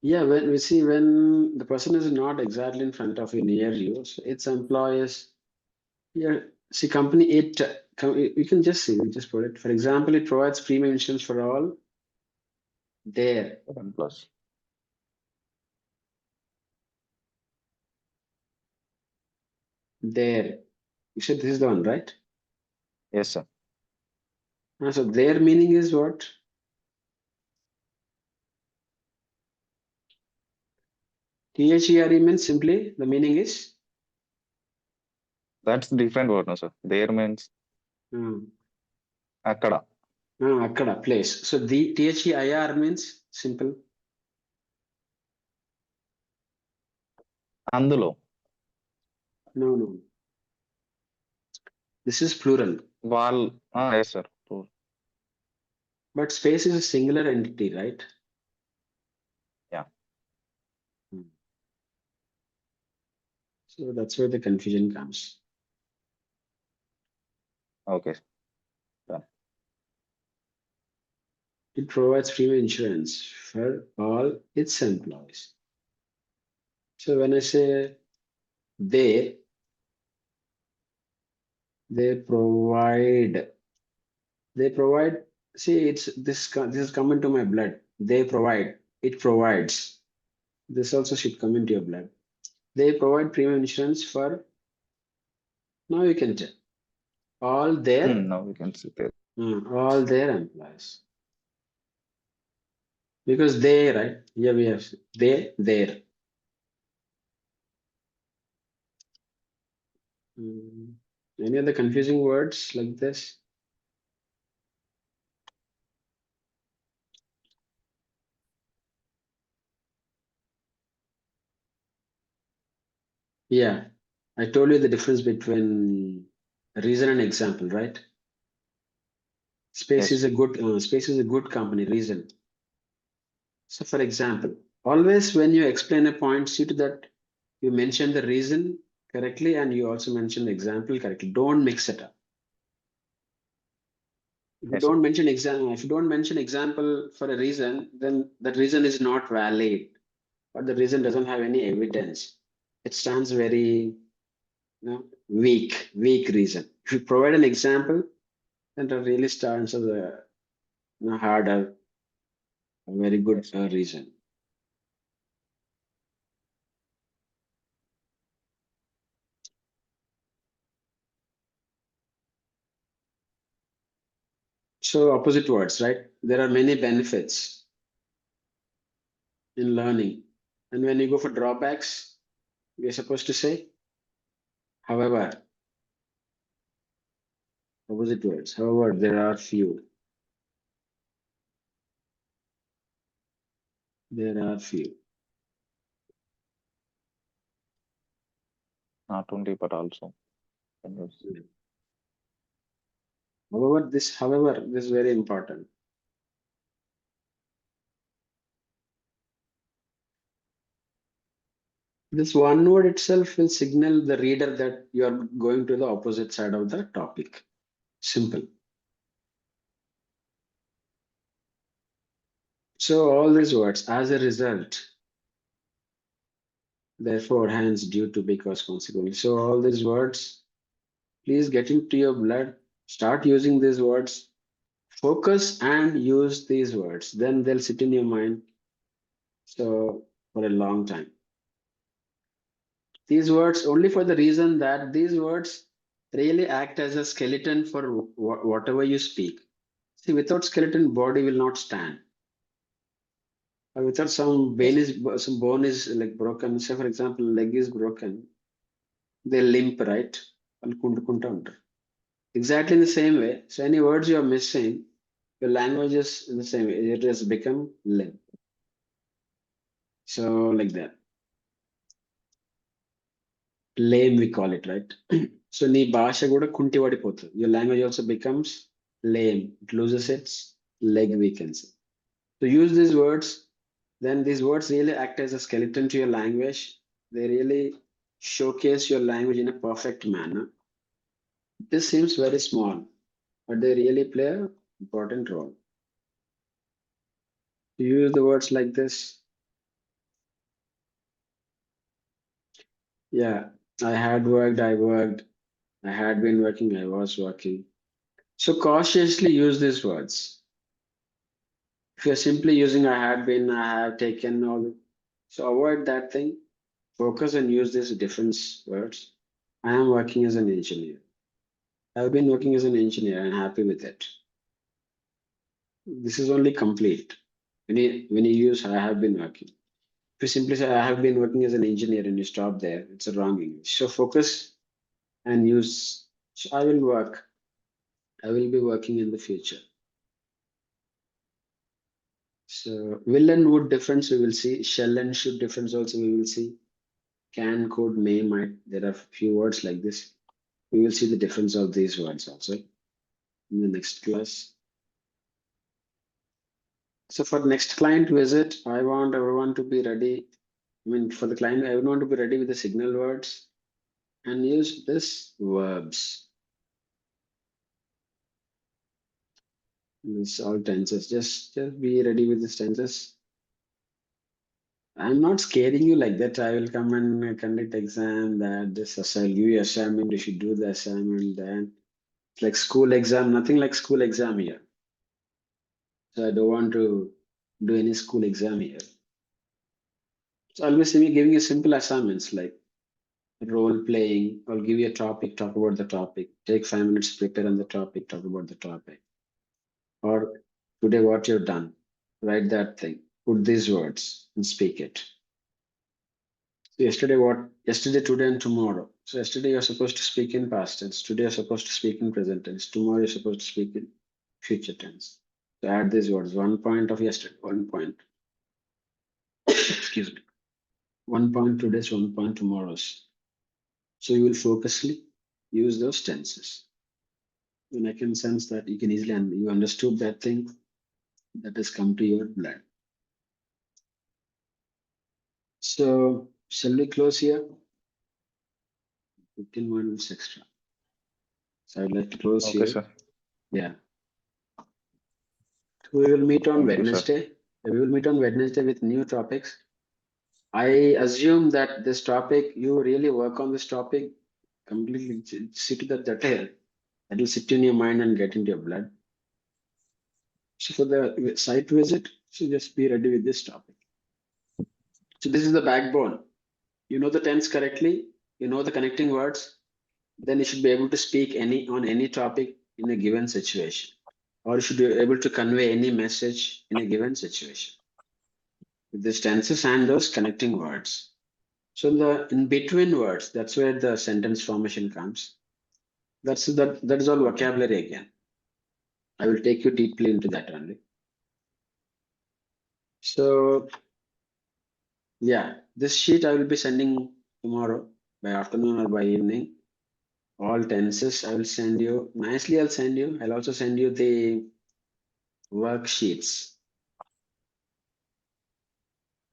Yeah, when the person is not exactly in front of you, near you, so its employees. Here, see, company you can just see, we just put it. For example, it provides premium insurance for all their. Employees. There. You said this is the one, right? Yes, sir. So their meaning is what? THERE means simply the meaning is That's different word, no, sir. There means akkada. akkada, place. So the THEIR means simple. అందులో. No. This is plural. Yes, sir. But space is a singular entity, right? Yeah. So that's where the confusion comes. Okay. It provides premium insurance for all its employees. So when I say they provide, see, this is coming to my blood. They provide, it provides. This also should come into your blood. They provide premium insurance for, now you can tell, all their, Now we can see there. all their employees. Because they, right? Here we have they, their. Any other confusing words like this? Yeah, I told you the difference between reason and example, right? Space Yes. is a good company, reason. So for example, always when you explain a point, see to that you mention the reason correctly and you also mention the example correctly. Don't mix it up. If you Yes, sir. don't mention example for a reason, then that reason is not valid, or the reason doesn't have any evidence. It stands very weak reason. If you provide an example, then it really stands as a harder, a very good reason. So opposite words, right? There are many benefits in learning. And when you go for drawbacks, we're supposed to say, however, opposite words. However, there are few. There are few. Not only, but also. Can use. However, this is very important. This one word itself will signal the reader that you are going to the opposite side of the topic. Simple. So all these words, as a result, therefore, hence, due to, because, consequently. So all these words, please get into your blood. Start using these words. Focus and use these words. Then they'll sit in your mind. So for a long time. These words only for the reason that these words really act as a skeleton for whatever you speak. See, without skeleton, body will not stand. Or without some bone is like broken. Say, for example, leg is broken. They limp, right? Exactly in the same way. So any words you are missing, your language is in the same way. It has become limp. So like that. Lame, we call it, right? So నీ భాష కూడా కుంటి పడిపోతుంది. Your language also becomes lame. It loses its leg, we can say. So use these words. Then these words really act as a skeleton to your language. They really showcase your language in a perfect manner. This seems very small, but they really play an important role. Use the words like this. Yeah, I had worked, I worked, I had been working, I was working. So cautiously use these words. If you're simply using I had been, I have taken, all, so avoid that thing. Focus and use these different words. I am working as an engineer. I've been working as an engineer and happy with it. This is only complete. When you use I have been working. If you simply say I have been working as an engineer and you stop there, it's a wrong English. So focus and use so I will work. I will be working in the future. So will and would difference we will see. Shall and should difference also we will see. Can, could, may, might. There are few words like this. We will see the difference of these words also in the next class. So for next client visit, I want everyone to be ready. I mean, for the client, I want to be ready with the signal words and use this verbs. This all tenses. Just be ready with these tenses. I'm not scaring you like that. I will come and conduct exam. That this I'll give you assignment. You should do the assignment. Then it's like school exam. Nothing like school exam here. So I don't want to do any school exam here. So always see me giving you simple assignments like role playing. I'll give you a topic, talk about the topic. Take 5 minutes, prepare on the topic, talk about the topic. Or today what you've done. Write that thing. Put these words and speak it. So yesterday, today, and tomorrow. So yesterday you're supposed to speak in past tense. Today you're supposed to speak in present tense. Tomorrow you're supposed to speak in future tense. So add these words. 1 point of yesterday, 1 point. Excuse me. 1 point today's, 1 point tomorrow's. So you will focusly use those tenses. And I can sense that you can easily, and you understood that thing that has come to your blood. So shall we close here? 15 minutes extra. So I'd like to close Okay, here. sir. Yeah. We will meet on Thank you, sir. Wednesday. We will meet on Wednesday with new topics. I assume that this topic, you really work on this topic, completely sit that here. That will sit in your mind and get into your blood. So for the site visit, so just be ready with this topic. So this is the backbone. You know the tense correctly, you know the connecting words, then you should be able to speak on any topic in a given situation. Or you should be able to convey any message in a given situation. With these tenses and those connecting words. So the in between words, that's where the sentence formation comes. That is all vocabulary again. I will take you deeply into that only. So Yeah, this sheet I will be sending tomorrow by afternoon or by evening. All tenses I will send you. Nicely, I'll send you. I'll also send you the worksheets.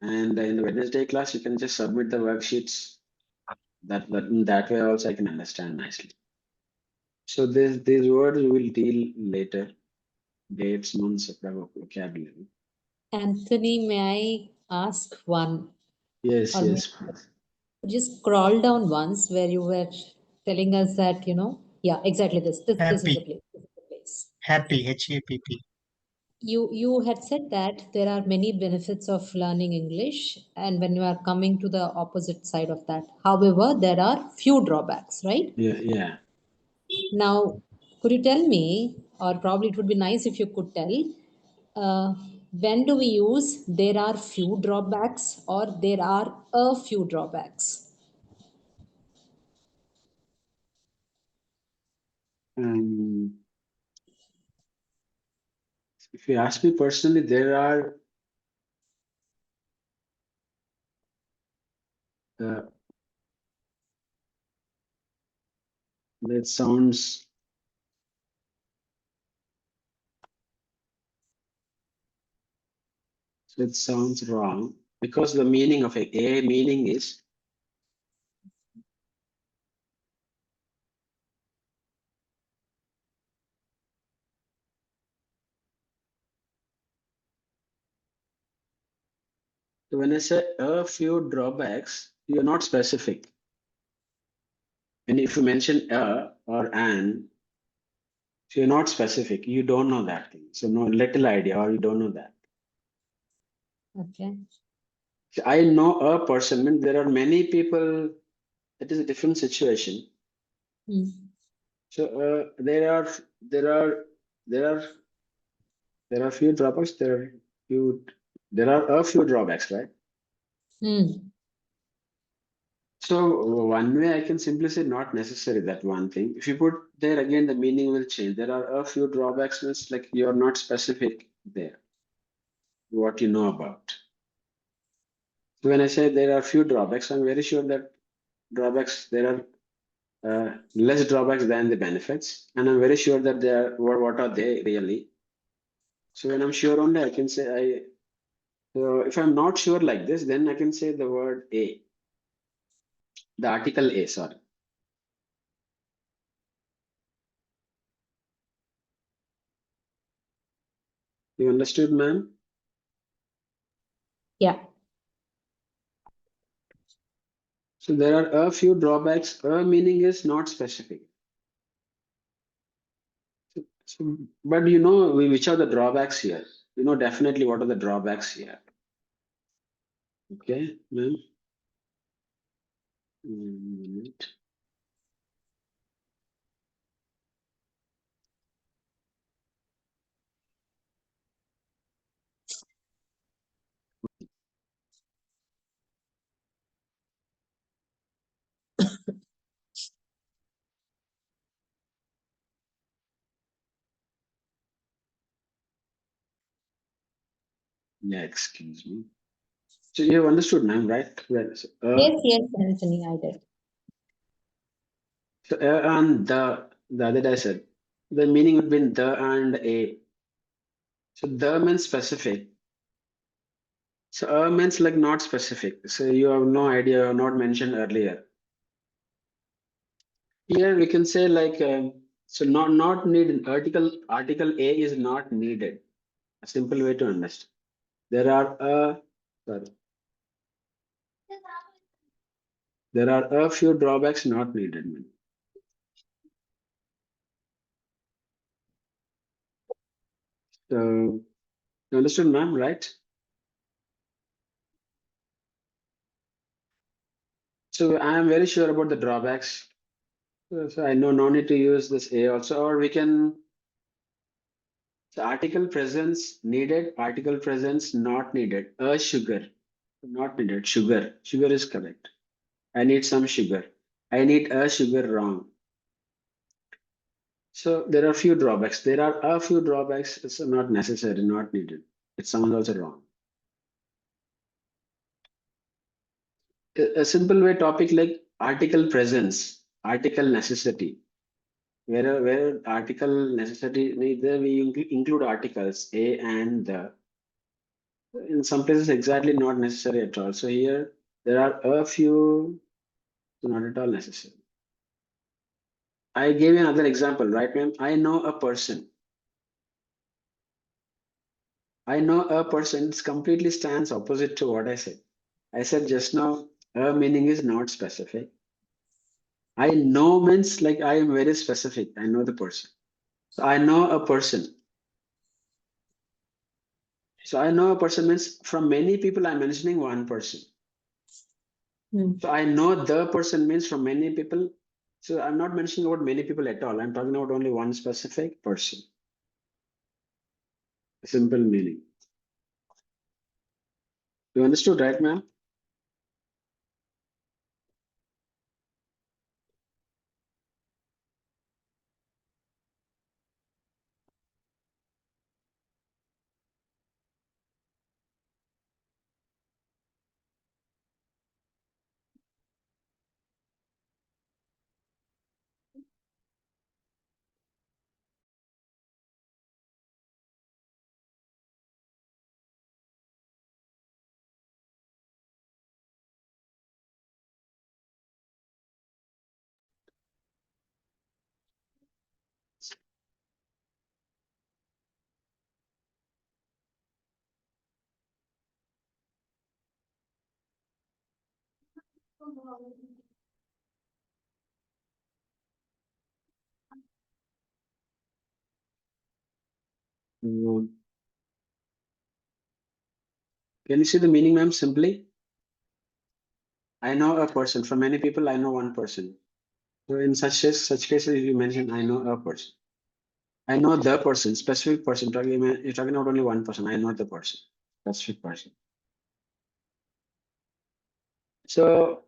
And in the Wednesday class, you can just submit the worksheets. That way also I can understand nicely. So these words we will deal later. Dates, months, vocabulary. Anthony, may I ask one? Yes, Or yes. just scroll down once where you were telling us that, yeah, exactly this is the Happy. place. This is the place. Happy, H-A-P-P. You had said that there are many benefits of learning English, and when you are coming to the opposite side of that, however, there are few drawbacks, right? Yeah. Now, could you tell me, or probably it would be nice if you could tell, when do we use there are few drawbacks or there are a few drawbacks? If you ask me personally, there are that sounds wrong because the meaning of a meaning is so when I say a few drawbacks, you're not specific. And if you mention a or an, so you're not specific, you don't know that thing. So no little idea, or you don't know that. Okay. So I know a person, means there are many people, that is a different situation. Hmm. So there are few drawbacks, there are a few drawbacks, right? Hmm. So one way I can simply say not necessary that one thing. If you put there again, the meaning will change. There are a few drawbacks, means like you're not specific there, what you know about. So when I say there are few drawbacks, I'm very sure that there are less drawbacks than the benefits, and I'm very sure that what are they really. So when I'm sure only, I can say so if I'm not sure like this, then I can say the word A, the article A, sorry. You understood, ma'am? Yeah. So there are a few drawbacks. A meaning is not specific. So, but you know which are the drawbacks here? You know definitely what are the drawbacks here. Okay, ma'am. Minute. Yeah, excuse me. So you have understood, ma'am, right? Well, so, Yes, Anthony, I did. So and the other day I said the meaning would be in the and a. So the means specific. So means like not specific. So you have no idea, not mentioned earlier. Here we can say like so not needed. Article A is not needed. A simple way to understand. There are sorry. There are a few drawbacks not needed. So you understood, ma'am, right? So I am very sure about the drawbacks. So I know no need to use this A also, or we can. So article presence needed, article presence not needed. A sugar, not needed. Sugar, sugar is correct. I need some sugar. I need a sugar wrong. So there are few drawbacks. There are a few drawbacks. It's not necessary, not needed. It sounds also wrong. a simple way topic like article presence, article necessity. Where article necessity, there we include articles a and the. In some places, exactly not necessary at all. So here there are a few, not at all necessary. I gave you another example, right, ma'am? I know a person. I know a person. It completely stands opposite to what I said. I said just now, a meaning is not specific. I know means like I am very specific. I know the person. So I know a person. So I know a person means from many people I'm mentioning one person. So I know the person means from many people. So I'm not mentioning about many people at all. I'm talking about only one specific person. Simple meaning. You understood, right, ma'am? Mm. Can you see the meaning, ma'am? Simply, I know a person. For many people, I know one person. So in such cases, you mention I know a person. I know the person, specific person. You're talking about only one person. I know the person, specific person. So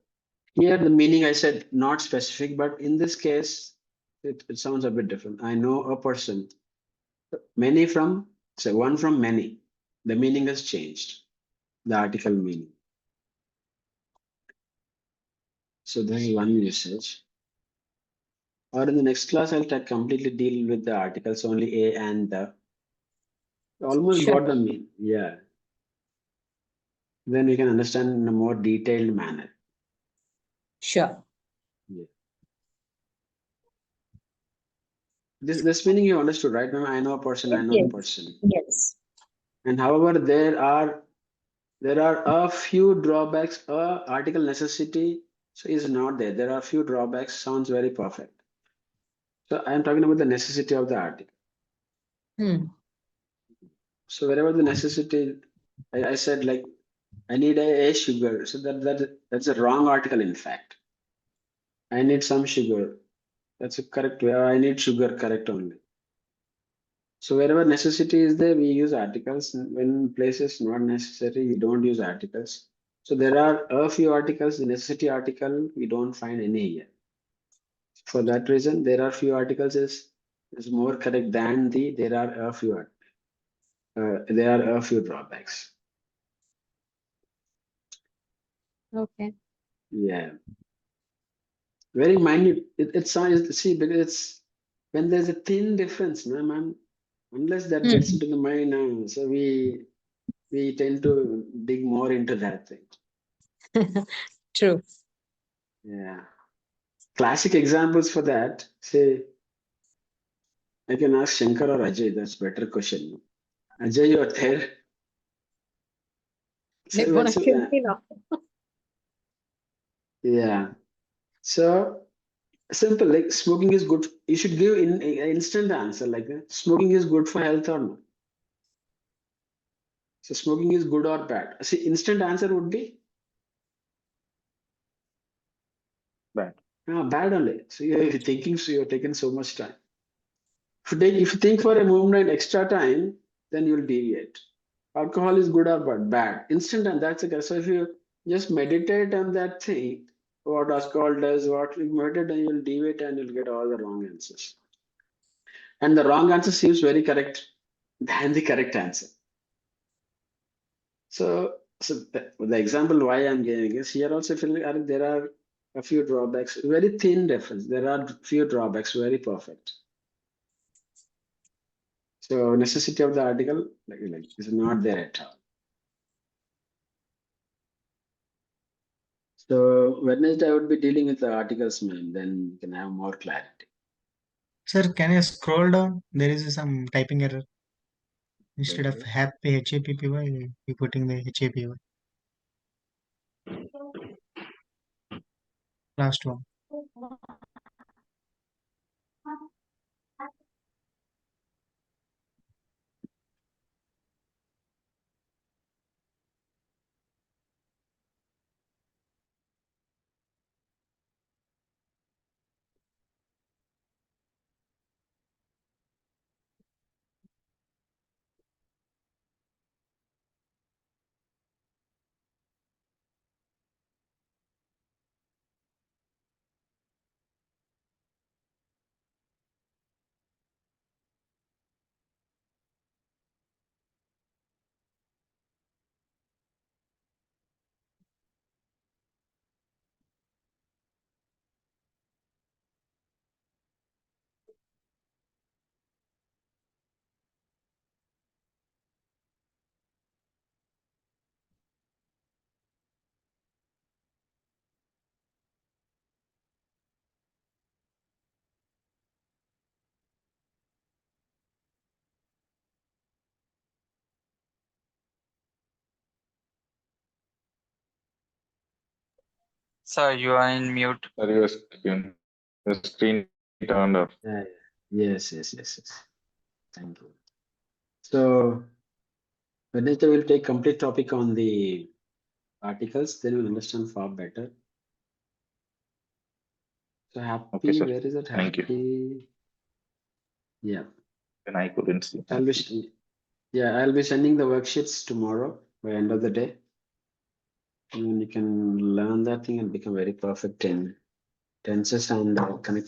here the meaning I said not specific, but in this case, it sounds a bit different. I know a person. Many from, say one from many. The meaning has changed. The article meaning. So this is one usage. Or in the next class, I'll completely deal with the articles, only a and the. Almost Sure. got the meaning. Yeah. Then we can understand in a more detailed manner. Sure. Yeah. This meaning you understood, right? Ma'am? I know a person, I know the Yes. person. Yes. And however, there are a few drawbacks. Article necessity so is not there. There are a few drawbacks. Sounds very perfect. So I am talking about the necessity of the article. So wherever the necessity, I said like I need a sugar. So that's a wrong article. In fact, I need some sugar. That's a correct way. I need sugar. Correct only. So wherever necessity is there, we use articles. When places not necessary, we don't use articles. So there are a few articles. The necessity article we don't find any here. For that reason, there are few articles is more correct than there are a few drawbacks. Okay. Yeah, very minute. It's see because it's when there's a thin difference, no, ma'am. Unless that gets into the mind, so we tend to dig more into that thing. True. Yeah. Classic examples for that, say, I can ask Shankar or Ajay, that's better question. Ajay, you're there. They're So, gonna so, kill me now. yeah. So simple, like smoking is good. You should give in instant answer like smoking is good for health or not. So smoking is good or bad. See, instant answer would be Bad. bad only. So you're thinking, so you're taking so much time. If you think for a moment extra time, then you'll deviate. Alcohol is good or bad. Instant and that's okay. So if you just meditate on that thing, what alcohol does, what you meditate, and you'll deviate and you'll get all the wrong answers. And the wrong answer seems very correct than the correct answer. So So the example why I'm giving is here also there are a few drawbacks, very thin difference. There are few drawbacks, very perfect. So necessity of the article like is not there at all. So Wednesday I would be dealing with the articles, man. Then you can have more clarity. Sir, can you scroll down? There is some typing error. Instead of Okay. happy HAPPY, you putting the HAPY. Last one. Sir, you are in mute. Sir, your screen turned off. Yeah, yes. Thank you. So Wednesday we'll take complete topic on the articles, then we'll understand far better. So happy, Okay, sir. where is it? Thank you. Happy. Yeah. And I couldn't see. I'll be sending the worksheets tomorrow by end of the day. And you can learn that thing and become very perfect in tenses and connect.